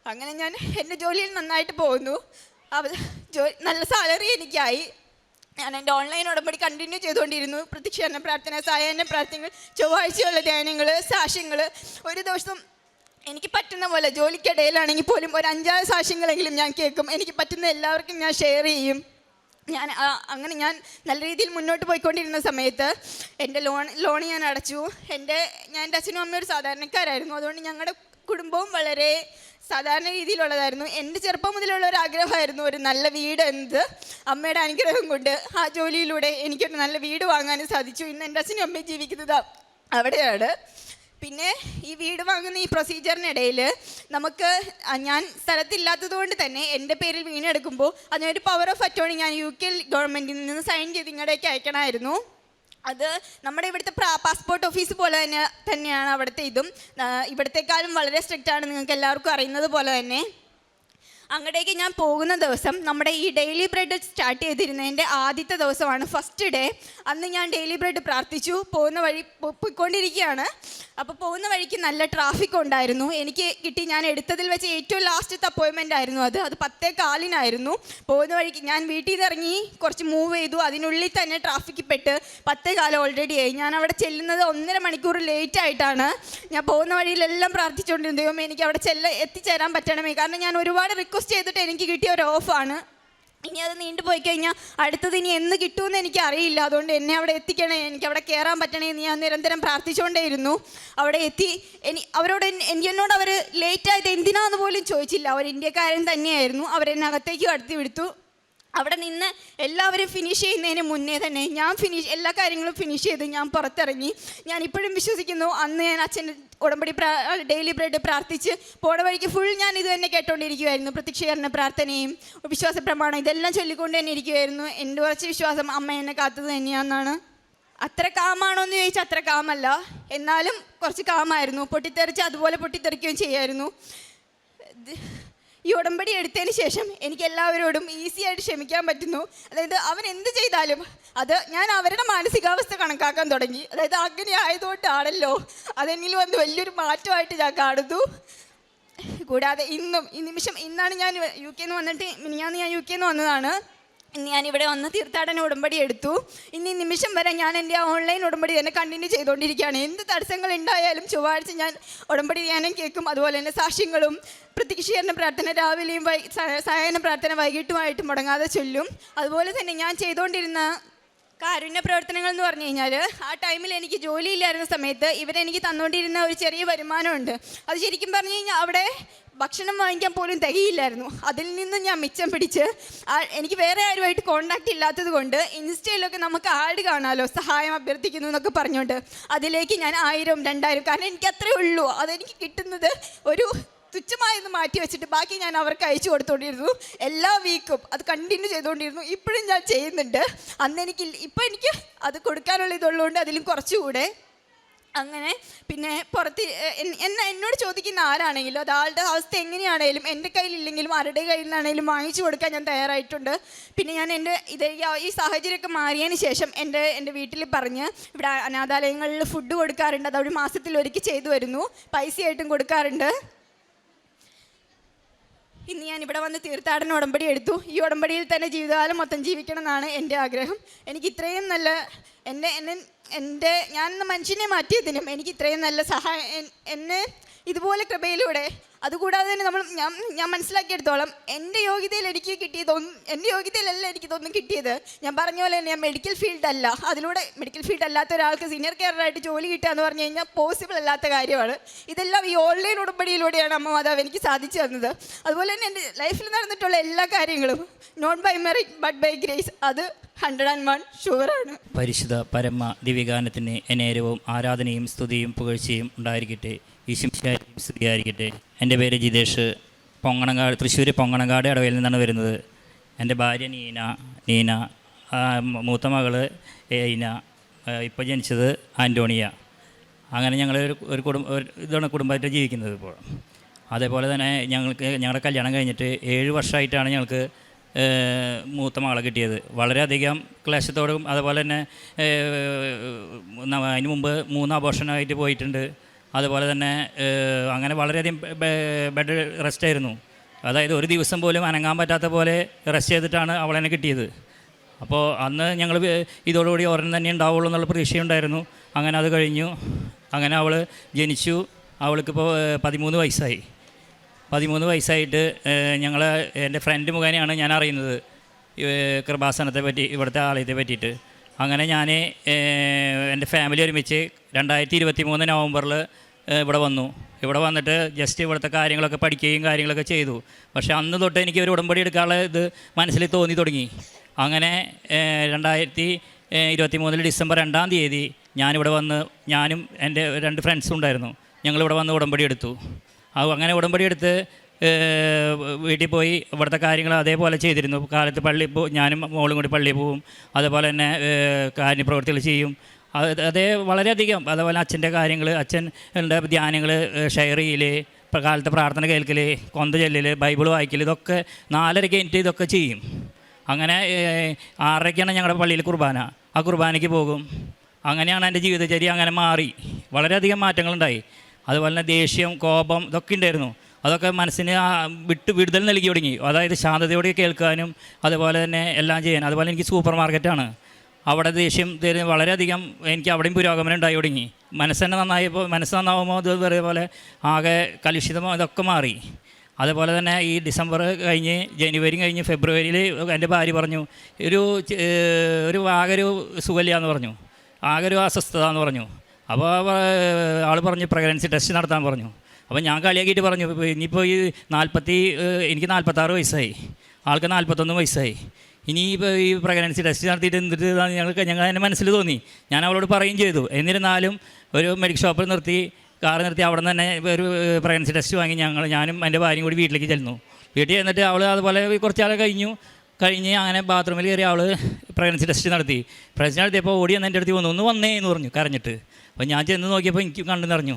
അങ്ങനെ ഞാൻ എൻ്റെ ജോലിയിൽ നന്നായിട്ട് പോകുന്നു. നല്ല സാലറി എനിക്കായി. ഞാൻ എൻ്റെ ഓൺലൈൻ ഉടമ്പടി കണ്ടിന്യൂ ചെയ്തുകൊണ്ടിരുന്നു. പ്രത്യക്ഷീകരണ പ്രാർത്ഥന, സായാഹ്ന പ്രാർത്ഥനകൾ, ചൊവ്വാഴ്ചയുള്ള ധ്യാനങ്ങൾ, സാക്ഷ്യങ്ങൾ. ഒരു ദിവസം എനിക്ക് പറ്റുന്ന പോലെ ജോലിക്കിടയിലാണെങ്കിൽ പോലും ഒരു 5-6 സാക്ഷ്യങ്ങളെങ്കിലും ഞാൻ കേൾക്കും. എനിക്ക് പറ്റുന്ന എല്ലാവർക്കും ഞാൻ ഷെയർ ചെയ്യും. അങ്ങനെ ഞാൻ നല്ല രീതിയിൽ മുന്നോട്ട് പോയിക്കൊണ്ടിരുന്ന സമയത്ത് എൻ്റെ ലോൺ ഞാൻ അടച്ചു. എൻ്റെ അച്ഛനും അമ്മയും ഒരു സാധാരണക്കാരായിരുന്നു. അതുകൊണ്ട് ഞങ്ങളുടെ കുടുംബവും വളരെ സാധാരണ രീതിയിലുള്ളതായിരുന്നു. എൻ്റെ ചെറുപ്പം മുതലുള്ള ഒരു ആഗ്രഹമായിരുന്നു ഒരു നല്ല വീട് എന്നത്. അമ്മയുടെ അനുഗ്രഹം കൊണ്ട് ആ ജോലിയിലൂടെ എനിക്കൊരു നല്ല വീട് വാങ്ങാനും സാധിച്ചു. ഇന്ന് എൻ്റെ അച്ഛനും അമ്മയും ജീവിക്കുന്നത് അവിടെയാണ്. പിന്നെ ഈ വീട് വാങ്ങുന്ന ഈ പ്രൊസീജിയറിനിടയിൽ ഞാൻ സ്ഥലത്തില്ലാത്തത് കൊണ്ട് തന്നെ എൻ്റെ പേരിൽ വീണെടുക്കുമ്പോൾ അതിനൊരു പവർ ഓഫ് അറ്റോർണി ഞാൻ UK ഗവൺമെൻറ്റിൽ നിന്ന് സൈൻ ചെയ്ത് ഇങ്ങോട്ടേക്ക് അയക്കണമായിരുന്നു. അത് നമ്മുടെ ഇവിടുത്തെ പാസ്പോർട്ട് ഓഫീസ് പോലെ തന്നെയാണ് അവിടുത്തെ ഇതും. ഇവിടത്തെക്കാളും വളരെ സ്ട്രിക്റ്റാണ്, നിങ്ങൾക്ക് എല്ലാവർക്കും അറിയുന്നത് പോലെ തന്നെ. അങ്ങോട്ടേക്ക് ഞാൻ പോകുന്ന ദിവസം നമ്മുടെ ഈ ഡെയിലി ബ്രെഡ് സ്റ്റാർട്ട് ചെയ്തിരുന്നതിൻ്റെ ആദ്യത്തെ ദിവസമാണ്, ഫസ്റ്റ് ഡേ. അന്ന് ഞാൻ ഡെയിലി ബ്രെഡ് പ്രാർത്ഥിച്ചു. പോകുന്ന വഴി പോയിക്കൊണ്ടിരിക്കുകയാണ്. അപ്പോൾ പോകുന്ന വഴിക്ക് നല്ല ട്രാഫിക് ഉണ്ടായിരുന്നു. എനിക്ക് കിട്ടി, ഞാൻ എടുത്തതിൽ വെച്ച് ഏറ്റവും ലാസ്റ്റത്തെ അപ്പോയിൻമെൻ്റ് ആയിരുന്നു അത് 10:15 പോകുന്ന വഴിക്ക് ഞാൻ വീട്ടിൽ നിന്ന് ഇറങ്ങി കുറച്ച് മൂവ് ചെയ്തു. അതിനുള്ളിൽ തന്നെ ട്രാഫിക്കിൽ പെട്ട് 10:15 ഓൾറെഡി ആയി. ഞാൻ അവിടെ ചെല്ലുന്നത് 1.5 മണിക്കൂർ ലേറ്റ് ആയിട്ടാണ്. ഞാൻ പോകുന്ന വഴിയിലെല്ലാം പ്രാർത്ഥിച്ചുകൊണ്ടിരുന്നു, ദൈവമേ എനിക്ക് അവിടെ എത്തിച്ചേരാൻ പറ്റണമേ. കാരണം ഞാൻ ഒരുപാട് റിക്വസ്റ്റ് ചെയ്തിട്ട് എനിക്ക് കിട്ടിയ ഒരു ഓഫാണ്. ഇനി അത് നീണ്ടുപോയി കഴിഞ്ഞാൽ അടുത്തത് ഇനി എന്ന് കിട്ടുമെന്ന് എനിക്ക് അറിയില്ല. അതുകൊണ്ട് എന്നെ അവിടെ എത്തിക്കണേ, എനിക്ക് അവിടെ കയറാൻ പറ്റണേ എന്ന് ഞാൻ നിരന്തരം പ്രാർത്ഥിച്ചുകൊണ്ടേയിരുന്നു. അവിടെ എത്തി. എന്നോട് അവർ ലേറ്റായത് എന്തിനാന്ന് പോലും ചോദിച്ചില്ല. അവർ ഇന്ത്യക്കാരൻ തന്നെയായിരുന്നു. അവരെന്നെ അകത്തേക്ക് കടത്തി വിടുത്തു. അവിടെ നിന്ന് എല്ലാവരും ഫിനിഷ് ചെയ്യുന്നതിന് മുന്നേ തന്നെ എല്ലാ കാര്യങ്ങളും ഫിനിഷ് ചെയ്ത് ഞാൻ പുറത്തിറങ്ങി. ഞാൻ ഇപ്പോഴും വിശ്വസിക്കുന്നു, അന്ന് ഞാൻ അച്ഛൻ്റെ ഉടമ്പടി ഡെയിലി ബ്രെഡ് പ്രാർത്ഥിച്ച് പോണ വഴിക്ക് ഫുൾ ഞാൻ ഇത് തന്നെ കേട്ടോണ്ടിരിക്കുമായിരുന്നു. പ്രത്യക്ഷീകരണ പ്രാർത്ഥനയും വിശ്വാസ പ്രമാണം ഇതെല്ലാം ചൊല്ലിക്കൊണ്ട് തന്നെ ഇരിക്കുമായിരുന്നു. എൻ്റെ കുറച്ച് വിശ്വാസം അമ്മ എന്നെ കാത്തത് തന്നെയാണെന്നാണ്. അത്ര കാമാണോ എന്ന് ചോദിച്ചാൽ അത്ര കാമല്ല, എന്നാലും കുറച്ച് കാമായിരുന്നു. പൊട്ടിത്തെറിച്ച് അതുപോലെ പൊട്ടിത്തെറിക്കുകയും ചെയ്യായിരുന്നു. ഈ ഉടമ്പടി എടുത്തതിന് ശേഷം എനിക്ക് എല്ലാവരോടും ഈസി ആയിട്ട് ക്ഷമിക്കാൻ പറ്റുന്നു. അതായത് അവൻ എന്ത് ചെയ്താലും അത് ഞാൻ അവരുടെ മാനസികാവസ്ഥ കണക്കാക്കാൻ തുടങ്ങി. അതായത് അങ്ങനെ ആയതുകൊണ്ടാണല്ലോ അതെങ്കിലും വന്ന് വലിയൊരു മാറ്റമായിട്ട് ഞാൻ കാണുന്നു. കൂടാതെ ഇന്നാണ് ഞാൻ UK വന്നിട്ട്, മിനിഞ്ഞാന്ന് ഞാൻ UK വന്നതാണ്. ഇന്ന് ഞാനിവിടെ വന്ന് തീർത്ഥാടന ഉടമ്പടി എടുത്തു. ഇന്ന് ഈ നിമിഷം വരെ ഞാൻ എൻ്റെ ഓൺലൈൻ ഉടമ്പടി തന്നെ കണ്ടിന്യൂ ചെയ്തുകൊണ്ടിരിക്കുകയാണ്. എന്ത് തടസ്സങ്ങൾ ഉണ്ടായാലും ചൊവ്വാഴ്ച ഞാൻ ഉടമ്പടി ധ്യാനം കേൾക്കും. അതുപോലെ തന്നെ സാക്ഷ്യങ്ങളും പ്രത്യക്ഷീകരണ പ്രാർത്ഥന രാവിലെയും സായാഹ്ന പ്രാർത്ഥന വൈകിട്ടുമായിട്ട് മുടങ്ങാതെ ചൊല്ലും. അതുപോലെ തന്നെ ഞാൻ ചെയ്തുകൊണ്ടിരുന്ന കാരുണ്യ പ്രവർത്തനങ്ങൾ എന്ന് പറഞ്ഞു കഴിഞ്ഞാൽ, ആ ടൈമിൽ എനിക്ക് ജോലിയില്ലായിരുന്ന സമയത്ത് ഇവരെനിക്ക് തന്നുകൊണ്ടിരുന്ന ഒരു ചെറിയ വരുമാനമുണ്ട്. അത് ശരിക്കും പറഞ്ഞു കഴിഞ്ഞാൽ അവിടെ ഭക്ഷണം വാങ്ങിക്കാൻ പോലും തികയില്ലായിരുന്നു. അതിൽ നിന്ന് ഞാൻ മിച്ചം പിടിച്ച് എനിക്ക് വേറെ ആരുമായിട്ട് കോണ്ടാക്റ്റ് ഇല്ലാത്തത് കൊണ്ട് ഇൻസ്റ്റയിലൊക്കെ നമുക്ക് ആഡ് കാണാമല്ലോ, സഹായം അഭ്യർത്ഥിക്കുന്നു എന്നൊക്കെ പറഞ്ഞുകൊണ്ട് അതിലേക്ക് ഞാൻ 1000, 2000, കാരണം എനിക്ക് അത്രേ ഉള്ളൂ. അതെനിക്ക് കിട്ടുന്നത് ഒരു തുച്ഛമായെന്ന് മാറ്റി വെച്ചിട്ട് ബാക്കി ഞാൻ അവർക്ക് അയച്ചു കൊടുത്തുകൊണ്ടിരുന്നു. എല്ലാ വീക്കും അത് കണ്ടിന്യൂ ചെയ്തുകൊണ്ടിരുന്നു. ഇപ്പോഴും ഞാൻ ചെയ്യുന്നുണ്ട്. ഇപ്പം എനിക്ക് അത് കൊടുക്കാനുള്ള ഇതുള്ളതുകൊണ്ട് അതിലും കുറച്ചുകൂടെ. അങ്ങനെ പിന്നെ പുറത്ത് എന്നോട് ചോദിക്കുന്ന ആരാണെങ്കിലും അത് ആളുടെ അവസ്ഥ എങ്ങനെയാണെങ്കിലും എൻ്റെ കയ്യിലില്ലെങ്കിലും ആരുടെ കയ്യിൽ നിന്നാണെങ്കിലും വാങ്ങിച്ചു കൊടുക്കാൻ ഞാൻ തയ്യാറായിട്ടുണ്ട്. പിന്നെ ഞാൻ ഈ സാഹചര്യമൊക്കെ മാറിയതിന് ശേഷം എൻ്റെ വീട്ടിൽ പറഞ്ഞ് ഇവിടെ അനാഥാലയങ്ങളിൽ ഫുഡ് കൊടുക്കാറുണ്ട്. അത് ഒരു മാസത്തിൽ ഒരിക്കൽ ചെയ്തു വരുന്നു. പൈസയായിട്ടും കൊടുക്കാറുണ്ട്. ഇന്ന് ഞാൻ ഇവിടെ വന്ന് തീർത്ഥാടന ഉടമ്പടി എടുത്തു. ഈ ഉടമ്പടിയിൽ തന്നെ ജീവിതകാലം മൊത്തം ജീവിക്കണം എന്നാണ് എൻ്റെ ആഗ്രഹം. എനിക്ക് ഇത്രയും നല്ല ഞാൻ മനുഷ്യനെ മാറ്റിയതിനും എനിക്ക് ഇത്രയും നല്ല എന്നെ ഇതുപോലെ കൃപയിലൂടെ അതുകൂടാതെ തന്നെ ഞാൻ മനസ്സിലാക്കിയെടുത്തോളം എൻ്റെ യോഗ്യതയിൽ എനിക്ക് കിട്ടിയതൊന്നും, എൻ്റെ യോഗ്യതയിലല്ല എനിക്കിതൊന്നും കിട്ടിയത്. ഞാൻ പറഞ്ഞ പോലെ തന്നെ ഞാൻ മെഡിക്കൽ ഫീൽഡല്ല, അതിലൂടെ മെഡിക്കൽ ഫീൽഡ് അല്ലാത്ത ഒരാൾക്ക് സീനിയർ കെയറായിട്ട് ജോലി കിട്ടുക എന്ന് പറഞ്ഞു കഴിഞ്ഞാൽ പോസിബിൾ അല്ലാത്ത കാര്യമാണ്. ഇതെല്ലാം ഈ ഓൺലൈൻ ഉടമ്പടിയിലൂടെയാണ് അമ്മ മാതാവ് എനിക്ക് സാധിച്ചു തന്നത്. അതുപോലെ തന്നെ എൻ്റെ ലൈഫിൽ നടന്നിട്ടുള്ള എല്ലാ കാര്യങ്ങളും not by merit but by grace, അത് 101 ഷുവറാണ്. പരിശുദ്ധ പരമ ദിവ്യഗാനത്തിന് എന്നേരവും ആരാധനയും സ്തുതിയും പുകഴ്ചയും ഉണ്ടായിരിക്കട്ടെ. ഈശംശായിരിക്കും സ്തുതിയായിരിക്കട്ടെ. എൻ്റെ പേര് ജിതേഷ്, പൊങ്ങണങ്കാട്, തൃശ്ശൂർ പൊങ്ങണങ്കാട് ഇടവയിൽ നിന്നാണ് വരുന്നത്. എൻ്റെ ഭാര്യ നീന, മൂത്ത മകള് ഏന, ഇപ്പോൾ ജനിച്ചത് ആൻ്റോണിയ. അങ്ങനെ ഞങ്ങൾ ഒരു ഇതാണ് കുടുംബമായിട്ട് ജീവിക്കുന്നത് ഇപ്പോൾ. അതേപോലെ തന്നെ ഞങ്ങളുടെ കല്യാണം കഴിഞ്ഞിട്ട് 7 വർഷമായിട്ടാണ് ഞങ്ങൾക്ക് മൂത്ത മകളെ കിട്ടിയത്. വളരെയധികം ക്ലേശത്തോടും അതുപോലെ തന്നെ അതിന് മുമ്പ് 3 അബോർഷനായിട്ട് പോയിട്ടുണ്ട്. അതുപോലെ തന്നെ അങ്ങനെ വളരെയധികം ബെഡ് റെസ്റ്റ് ആയിരുന്നു. അതായത് ഒരു ദിവസം പോലും അനങ്ങാൻ പറ്റാത്ത പോലെ റെസ്റ്റ് ചെയ്തിട്ടാണ് അവളെന്നെ കിട്ടിയത്. അപ്പോൾ അന്ന് ഞങ്ങൾ ഇതോടുകൂടി ഒരെണ്ണം തന്നെ ഉണ്ടാവുള്ളൂ എന്നുള്ള പ്രതീക്ഷയുണ്ടായിരുന്നു. അങ്ങനെ അത് കഴിഞ്ഞു. അങ്ങനെ അവൾ ജനിച്ചു. അവൾക്കിപ്പോൾ 13 വയസ്സായി. 13 വയസ്സായിട്ട് എൻ്റെ ഫ്രണ്ട് മുഖേനയാണ് ഞാൻ അറിയുന്നത് കൃപാസനത്തെ പറ്റി, ഇവിടുത്തെ ആലയത്തെ പറ്റിയിട്ട്. അങ്ങനെ ഞാൻ എൻ്റെ ഫാമിലി ഒരുമിച്ച് 2023 നവംബറിൽ ഇവിടെ വന്നു. ഇവിടെ വന്നിട്ട് ജസ്റ്റ് ഇവിടുത്തെ കാര്യങ്ങളൊക്കെ പഠിക്കുകയും കാര്യങ്ങളൊക്കെ ചെയ്തു. പക്ഷേ അന്ന് തൊട്ട് എനിക്ക് ഒരു ഉടമ്പടി എടുക്കാനുള്ള ഇത് മനസ്സിൽ തോന്നി തുടങ്ങി. അങ്ങനെ 2023 ഡിസംബർ 2-ാം തീയതി ഞാനിവിടെ വന്ന്, ഞാനും എൻ്റെ 2 ഫ്രണ്ട്സും ഉണ്ടായിരുന്നു. ഞങ്ങളിവിടെ വന്ന് ഉടമ്പടി എടുത്തു. അങ്ങനെ ഉടമ്പടി എടുത്ത് വീട്ടിൽ പോയി ഇവിടുത്തെ കാര്യങ്ങൾ അതേപോലെ ചെയ്തിരുന്നു. കാലത്ത് ഞാനും മോളും കൂടി പള്ളിയിൽ പോവും. അതേപോലെ തന്നെ കാര്യപ്രവൃത്തികൾ ചെയ്യും. അതേ വളരെയധികം. അതുപോലെ അച്ഛൻ്റെ കാര്യങ്ങൾ, അച്ഛൻ്റെ ധ്യാനങ്ങൾ ഷെയർ ചെയ്യൽ, കാലത്തെ പ്രാർത്ഥന കേൾക്കൽ, കൊന്ത ചെല്ലൽ, ബൈബിൾ വായിക്കൽ, ഇതൊക്കെ 4:30 കഴിഞ്ഞിട്ട് ഇതൊക്കെ ചെയ്യും. അങ്ങനെ 6:30ക്കാണ് ഞങ്ങളുടെ പള്ളിയിൽ കുർബാന. ആ കുർബാനയ്ക്ക് പോകും. അങ്ങനെയാണ് എൻ്റെ ജീവിതചര്യ അങ്ങനെ മാറി. വളരെയധികം മാറ്റങ്ങളുണ്ടായി. അതുപോലെ തന്നെ ദേഷ്യം, കോപം ഇതൊക്കെ ഉണ്ടായിരുന്നു. അതൊക്കെ മനസ്സിന് വിടുതൽ നൽകി തുടങ്ങി. അതായത് ശാന്തതയോടെ കേൾക്കാനും അതുപോലെ തന്നെ എല്ലാം ചെയ്യാൻ. അതുപോലെ എനിക്ക് സൂപ്പർ മാർക്കറ്റാണ്. അവിടെ ദേഷ്യം വളരെയധികം എനിക്ക് അവിടെയും പുരോഗമനം ഉണ്ടായി തുടങ്ങി. മനസ്സ് നന്നാവുമ്പോൾ ഇതേപോലെ ആകെ കലുഷിതമോ ഇതൊക്കെ മാറി. അതുപോലെ തന്നെ ഈ ഡിസംബർ കഴിഞ്ഞ് ജനുവരി കഴിഞ്ഞ് ഫെബ്രുവരിയിൽ എൻ്റെ ഭാര്യ പറഞ്ഞു ആകെ ഒരു സുഖമില്ല എന്ന് പറഞ്ഞു, ആകെ ഒരു അസ്വസ്ഥത എന്ന് പറഞ്ഞു. അപ്പോൾ ആൾ പറഞ്ഞു പ്രഗ്നൻസി ടെസ്റ്റ് നടത്താൻ പറഞ്ഞു. അപ്പോൾ ഞാൻ കളിയാക്കിയിട്ട് പറഞ്ഞു, ഇനിയിപ്പോൾ എനിക്ക് 46 വയസ്സായി, ആൾക്ക് 41 വയസ്സായി. ഇനിയിപ്പോൾ ഈ പ്രഗ്നൻസി ടെസ്റ്റ് നടത്തിയിട്ട് എന്തിട്ട് ഞങ്ങൾ എൻ്റെ മനസ്സിൽ തോന്നി. ഞാൻ അവളോട് പറയുകയും ചെയ്തു. എന്നിരുന്നാലും ഒരു മെഡിക്കൽ ഷോപ്പിൽ കാർ നിർത്തി അവിടെ നിന്ന് തന്നെ ഒരു പ്രഗ്നൻസി ടെസ്റ്റ് വാങ്ങി ഞാനും എൻ്റെ ഭാര്യയും കൂടി വീട്ടിലേക്ക് ചെല്ലുന്നു. വീട്ടിൽ ചെന്നിട്ട് അവൾ അതുപോലെ കുറച്ചാൾ കഴിഞ്ഞ് അങ്ങനെ ബാത്റൂമിൽ കയറി അവൾ പ്രഗ്നൻസി ടെസ്റ്റ് നടത്തി. നടത്തിയപ്പോൾ ഓടി വന്ന് എൻ്റെ അടുത്ത് ഒന്ന് വന്നേ എന്ന് പറഞ്ഞു കരഞ്ഞിട്ട്. അപ്പോൾ ഞാൻ ചെന്ന് നോക്കിയപ്പോൾ എനിക്ക് കണ്ടു നിറഞ്ഞു.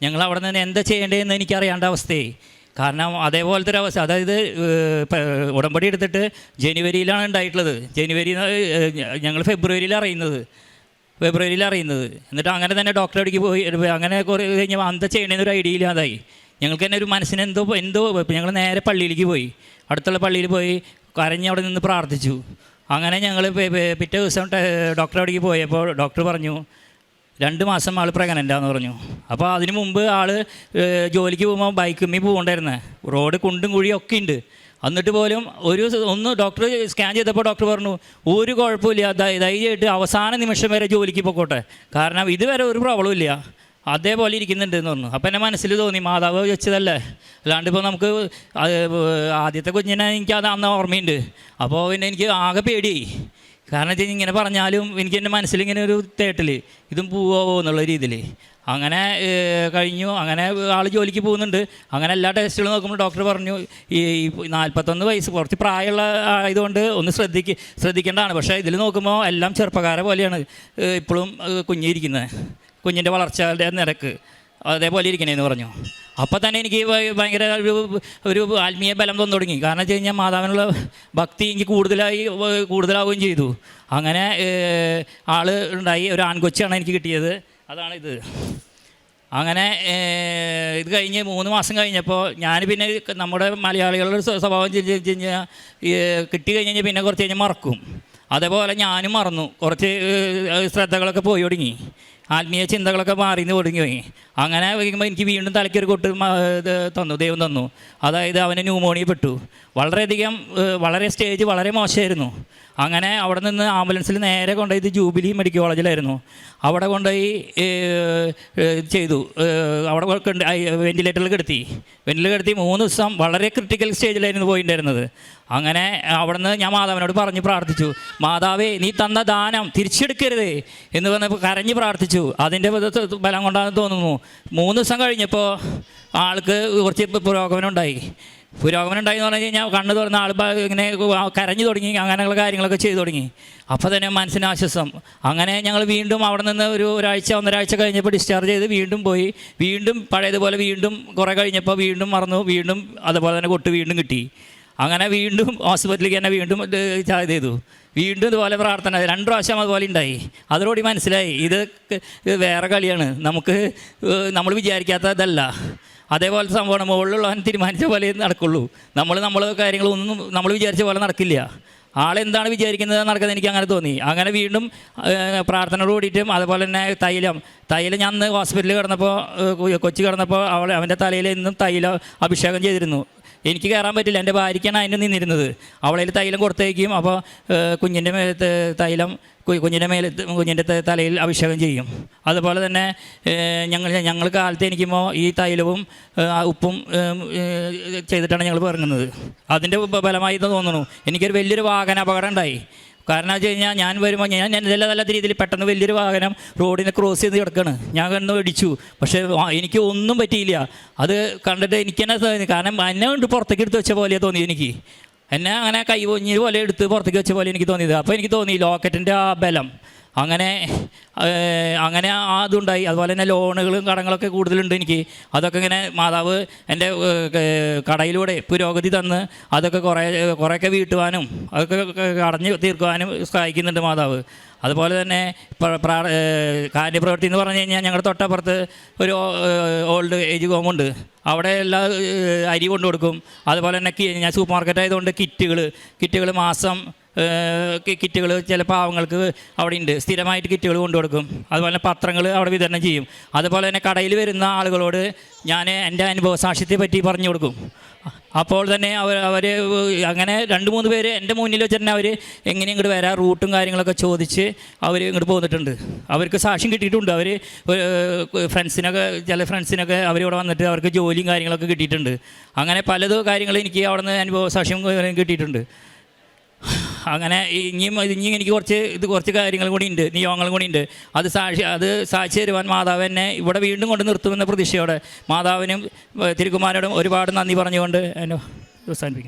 ഞങ്ങൾ അവിടെ നിന്ന് എന്താ ചെയ്യേണ്ടതെന്ന് എനിക്കറിയേണ്ട അവസ്ഥയായി. കാരണം അതേപോലത്തെ ഒരു അവസ്ഥ. അതായത് ഉടമ്പടി എടുത്തിട്ട് ജനുവരിയിലാണ് ഉണ്ടായിട്ടുള്ളത്. ഞങ്ങൾ ഫെബ്രുവരിയിൽ അറിയുന്നത്. എന്നിട്ട് അങ്ങനെ തന്നെ ഡോക്ടറെ അടുക്കി പോയി. അങ്ങനെ കുറേ കഴിഞ്ഞപ്പോൾ എന്താ ചെയ്യണമെന്നൊരു ഐഡിയ ഇല്ലാതായി. ഞങ്ങൾക്ക് തന്നെ ഒരു മനസ്സിന് എന്തോ ഞങ്ങൾ നേരെ പള്ളിയിലേക്ക് പോയി. അടുത്തുള്ള പള്ളിയിൽ പോയി കരഞ്ഞ് അവിടെ നിന്ന് പ്രാർത്ഥിച്ചു. അങ്ങനെ ഞങ്ങൾ പിറ്റേ ദിവസം ഡോക്ടറെ അടുക്കി പോയപ്പോൾ ഡോക്ടർ പറഞ്ഞു 2 മാസം ആൾ പ്രഗ്നൻ്റാന്ന് പറഞ്ഞു. അപ്പോൾ അതിന് മുമ്പ് ആൾ ജോലിക്ക് പോകുമ്പോൾ ബൈക്കുമ്മി പോകണ്ടായിരുന്നേ. റോഡ് കുണ്ടും കുഴിയും ഒക്കെ ഉണ്ട്. എന്നിട്ട് പോലും ഒന്ന് ഡോക്ടർ സ്കാൻ ചെയ്തപ്പോൾ ഡോക്ടർ പറഞ്ഞു ഒരു കുഴപ്പമില്ല, ധൈര്യമായിട്ട് അവസാന നിമിഷം വരെ ജോലിക്ക് പോയിക്കോട്ടെ, കാരണം ഇതുവരെ ഒരു പ്രോബ്ലം ഇല്ല, അതേപോലെ ഇരിക്കുന്നുണ്ടെന്ന് പറഞ്ഞു. അപ്പോൾ എൻ്റെ മനസ്സിൽ തോന്നി മാതാവ് വെച്ചതല്ലേ, അല്ലാണ്ട് ഇപ്പോൾ നമുക്ക് ആദ്യത്തെ കുഞ്ഞിനെ എനിക്ക് അത് അന്ന് ഓർമ്മയുണ്ട്. അപ്പോൾ പിന്നെ എനിക്ക് ആകെ പേടിയായി. കാരണം വെച്ചാൽ ഇങ്ങനെ പറഞ്ഞാലും എനിക്ക് എൻ്റെ മനസ്സിലിങ്ങനെ ഒരു തേട്ടൽ, ഇതും പോവോ എന്നുള്ള രീതിയിൽ. അങ്ങനെ കഴിഞ്ഞു. അങ്ങനെ ആൾ ജോലിക്ക് പോകുന്നുണ്ട്. അങ്ങനെ എല്ലാ ടെസ്റ്റുകളും നോക്കുമ്പോൾ ഡോക്ടർ പറഞ്ഞു ഈ 41 വയസ്സ് കുറച്ച് പ്രായമുള്ള ആയതുകൊണ്ട് ഒന്ന് ശ്രദ്ധിക്കേണ്ടതാണ്. പക്ഷേ ഇതിൽ നോക്കുമ്പോൾ എല്ലാം ചെറുപ്പക്കാരെ പോലെയാണ് ഇപ്പോഴും കുഞ്ഞിരിക്കുന്നത്. കുഞ്ഞിൻ്റെ വളർച്ചയുടെ നിരക്ക് അതേപോലെ ഇരിക്കണേന്ന് പറഞ്ഞു. അപ്പോൾ തന്നെ എനിക്ക് ഭയങ്കര ഒരു ആത്മീയ ബലം തോന്നി തുടങ്ങി. കാരണം വെച്ച് കഴിഞ്ഞാൽ മാതാവിനുള്ള ഭക്തി എനിക്ക് കൂടുതലാവുകയും ചെയ്തു. അങ്ങനെ ആൾ ഉണ്ടായി. ഒരു ആൺകൊച്ചാണ് എനിക്ക് കിട്ടിയത്. അതാണിത്. അങ്ങനെ ഇത് കഴിഞ്ഞ് 3 മാസം കഴിഞ്ഞപ്പോൾ ഞാൻ പിന്നെ നമ്മുടെ മലയാളികളുടെ സ്വഭാവം വെച്ച് കഴിഞ്ഞാൽ കിട്ടി കഴിഞ്ഞ് പിന്നെ കുറച്ച് കഴിഞ്ഞാൽ മറക്കും. അതേപോലെ ഞാനും മറന്നു. കുറച്ച് ശ്രദ്ധകളൊക്കെ പോയി തുടങ്ങി. ആത്മീയ ചിന്തകളൊക്കെ മാറി തുടങ്ങി പോയി. അങ്ങനെ വയ്ക്കുമ്പോൾ എനിക്ക് വീണ്ടും തലയ്ക്കൊരു കൊട്ട് ഇത് തന്നു, ദൈവം തന്നു. അതായത് അവന് ന്യൂമോണിയ പെട്ടു. വളരെയധികം വളരെ സ്റ്റേജ് വളരെ മോശമായിരുന്നു. അങ്ങനെ അവിടെ നിന്ന് ആംബുലൻസിൽ നേരെ കൊണ്ടുപോയി ജൂബിലി മെഡിക്കൽ കോളേജിലായിരുന്നു. അവിടെ കൊണ്ടുപോയി ചെയ്തു. അവിടെ വെൻറ്റിലേറ്ററിൽ കിടത്തി 3 ദിവസം വളരെ ക്രിട്ടിക്കൽ സ്റ്റേജിലായിരുന്നു പോയിട്ടുണ്ടായിരുന്നത്. അങ്ങനെ അവിടെ നിന്ന് ഞാൻ മാതാവിനോട് പറഞ്ഞ് പ്രാർത്ഥിച്ചു, മാതാവേ നീ തന്ന ദാനം തിരിച്ചെടുക്കരുതേ എന്ന് പറഞ്ഞപ്പോൾ കരഞ്ഞ് പ്രാർത്ഥിച്ചു. അതിൻ്റെ ബലം കൊണ്ടാണെന്ന് തോന്നുന്നു 3 ദിവസം കഴിഞ്ഞപ്പോൾ ആൾക്ക് കുറച്ച് പുരോഗമനം ഉണ്ടായി എന്ന് പറഞ്ഞു കഴിഞ്ഞാൽ കണ്ണ് തുറന്ന ആൾ ഇങ്ങനെ കരഞ്ഞു തുടങ്ങി, അങ്ങനെയുള്ള കാര്യങ്ങളൊക്കെ ചെയ്തു തുടങ്ങി. അപ്പോൾ തന്നെ മനസ്സിന് ആശ്വാസം. അങ്ങനെ ഞങ്ങൾ വീണ്ടും അവിടെ നിന്ന് ഒരാഴ്ച കഴിഞ്ഞപ്പോൾ ഡിസ്ചാർജ് ചെയ്ത് വീണ്ടും പോയി. വീണ്ടും പഴയതുപോലെ വീണ്ടും കുറേ കഴിഞ്ഞപ്പോൾ വീണ്ടും മറന്നു, വീണ്ടും അതുപോലെ തന്നെ കൊട്ട് വീണ്ടും കിട്ടി. അങ്ങനെ വീണ്ടും ഹോസ്പിറ്റലിലേക്ക് തന്നെ വീണ്ടും ഇത് ചെയ്തു. വീണ്ടും ഇതുപോലെ പ്രാർത്ഥന 2 പ്രാവശ്യം അതുപോലെ ഉണ്ടായി. അതോടുകൂടി മനസ്സിലായി ഇത് വേറെ കളിയാണ്, നമ്മൾ വിചാരിക്കാത്തതല്ല. അതേപോലത്തെ സംഭവമാണ്. മുകളിലുള്ളവൻ തീരുമാനിച്ച പോലെ നടക്കുള്ളൂ. നമ്മൾ കാര്യങ്ങളൊന്നും നമ്മൾ വിചാരിച്ച പോലെ നടക്കില്ല. ആളെന്താണ് വിചാരിക്കുന്നത് നടക്കുന്നത് എനിക്ക് അങ്ങനെ തോന്നി. അങ്ങനെ വീണ്ടും പ്രാർത്ഥനയോട് കൂടിയിട്ടും അതുപോലെ തന്നെ തൈലം ഞാൻ അന്ന് ഹോസ്പിറ്റലിൽ കിടന്നപ്പോൾ കൊച്ചി കിടന്നപ്പോൾ അവൻ്റെ തലയിൽ എന്നും തൈലം അഭിഷേകം ചെയ്തിരുന്നു. എനിക്ക് കയറാൻ പറ്റില്ല, എൻ്റെ ഭാര്യയ്ക്കാണ് അതിന് നിന്നിരുന്നത്. അവളതിൽ തൈലം കൊടുത്തേക്കും. അപ്പോൾ കുഞ്ഞിൻ്റെ മേലത്ത് തൈലം കുഞ്ഞിൻ്റെ തലയിൽ അഭിഷേകം ചെയ്യും. അതുപോലെ തന്നെ ഞങ്ങൾ കാലത്ത് എനിക്കുമ്പോൾ ഈ തൈലവും ഉപ്പും ചെയ്തിട്ടാണ് ഞങ്ങൾ ഇറങ്ങുന്നത്. അതിൻ്റെ ബലമായി തോന്നുന്നു. എനിക്കൊരു വലിയൊരു വാഹന അപകടം ഉണ്ടായി. കാരണം വെച്ച് കഴിഞ്ഞാൽ ഞാൻ വരുമ്പോൾ ഞാൻ നല്ല രീതിയിൽ പെട്ടെന്ന് വലിയൊരു വാഹനം റോഡിനെ ക്രോസ് ചെയ്ത് കിടക്കുകയാണ്. ഞാൻ കണ്ണ് ഇടിച്ചു. പക്ഷേ എനിക്ക് ഒന്നും പറ്റിയില്ല. അത് കണ്ടിട്ട് എനിക്ക് തന്നെ തോന്നി, കാരണം എന്നെ കൊണ്ട് പുറത്തേക്ക് എടുത്ത് വെച്ച പോലെ തോന്നി. എനിക്ക് എന്നെ അങ്ങനെ കൈ പൊഞ്ഞ പോലെ എടുത്ത് പുറത്തേക്ക് വെച്ച പോലെ എനിക്ക് തോന്നിയത്. അപ്പോൾ എനിക്ക് തോന്നി ലോക്കറ്റിൻ്റെ ആ ബലം. അങ്ങനെ അതുണ്ടായി. അതുപോലെ തന്നെ ലോണുകളും കടങ്ങളൊക്കെ കൂടുതലുണ്ട് എനിക്ക്. അതൊക്കെ ഇങ്ങനെ മാതാവ് എൻ്റെ കടയിലൂടെ പുരോഗതി തന്ന് അതൊക്കെ കുറേയൊക്കെ വീട്ടുവാനും അതൊക്കെ അടഞ്ഞു തീർക്കുവാനും സഹായിക്കുന്നുണ്ട് മാതാവ്. അതുപോലെ തന്നെ കാര്യപ്രവൃത്തി എന്ന് പറഞ്ഞു കഴിഞ്ഞാൽ ഞങ്ങളുടെ തൊട്ടപ്പുറത്ത് ഒരു ഓൾഡ് ഏജ് ഹോമുണ്ട്. അവിടെ എല്ലാ അരി കൊണ്ടു കൊടുക്കും. അതുപോലെ തന്നെ ഞാൻ സൂപ്പർ മാർക്കറ്റ് ആയതുകൊണ്ട് കിറ്റുകൾ മാസം കിറ്റുകൾ ചില പാവങ്ങൾക്ക് അവിടെ ഉണ്ട്. സ്ഥിരമായിട്ട് കിറ്റുകൾ കൊണ്ടു കൊടുക്കും. അതുപോലെ തന്നെ പത്രങ്ങൾ അവിടെ വിതരണം ചെയ്യും. അതുപോലെ തന്നെ കടയിൽ വരുന്ന ആളുകളോട് ഞാൻ എൻ്റെ അനുഭവ സാക്ഷ്യത്തെ പറ്റി പറഞ്ഞു കൊടുക്കും. അപ്പോൾ തന്നെ അവർ അങ്ങനെ 2-3 പേര് എൻ്റെ മുന്നിൽ വെച്ച് തന്നെ അവർ എങ്ങനെ ഇങ്ങോട്ട് വരാം റൂട്ടും കാര്യങ്ങളൊക്കെ ചോദിച്ച് അവർ ഇങ്ങോട്ട് പോന്നിട്ടുണ്ട്. അവർക്ക് സാക്ഷ്യം കിട്ടിയിട്ടുണ്ട്. അവർ ചില ഫ്രണ്ട്സിനൊക്കെ അവരിവിടെ വന്നിട്ട് അവർക്ക് ജോലിയും കാര്യങ്ങളൊക്കെ കിട്ടിയിട്ടുണ്ട്. അങ്ങനെ പലതും കാര്യങ്ങൾ എനിക്ക് അവിടെ നിന്ന് അനുഭവ സാക്ഷ്യം കിട്ടിയിട്ടുണ്ട്. അങ്ങനെ ഇനിയും എനിക്ക് കുറച്ച് കാര്യങ്ങൾ കൂടി ഉണ്ട്, നിയോഗങ്ങളും കൂടി ഉണ്ട്. അത് സാക്ഷി തരുവാൻ മാതാവ് എന്നെ ഇവിടെ വീണ്ടും കൊണ്ട് നിർത്തുമെന്ന പ്രതീക്ഷയോടെ മാതാവിനും തിരുക്കുമാരനോടും ഒരുപാട് നന്ദി പറഞ്ഞുകൊണ്ട് എന്നെ അവസാനിപ്പിക്കും.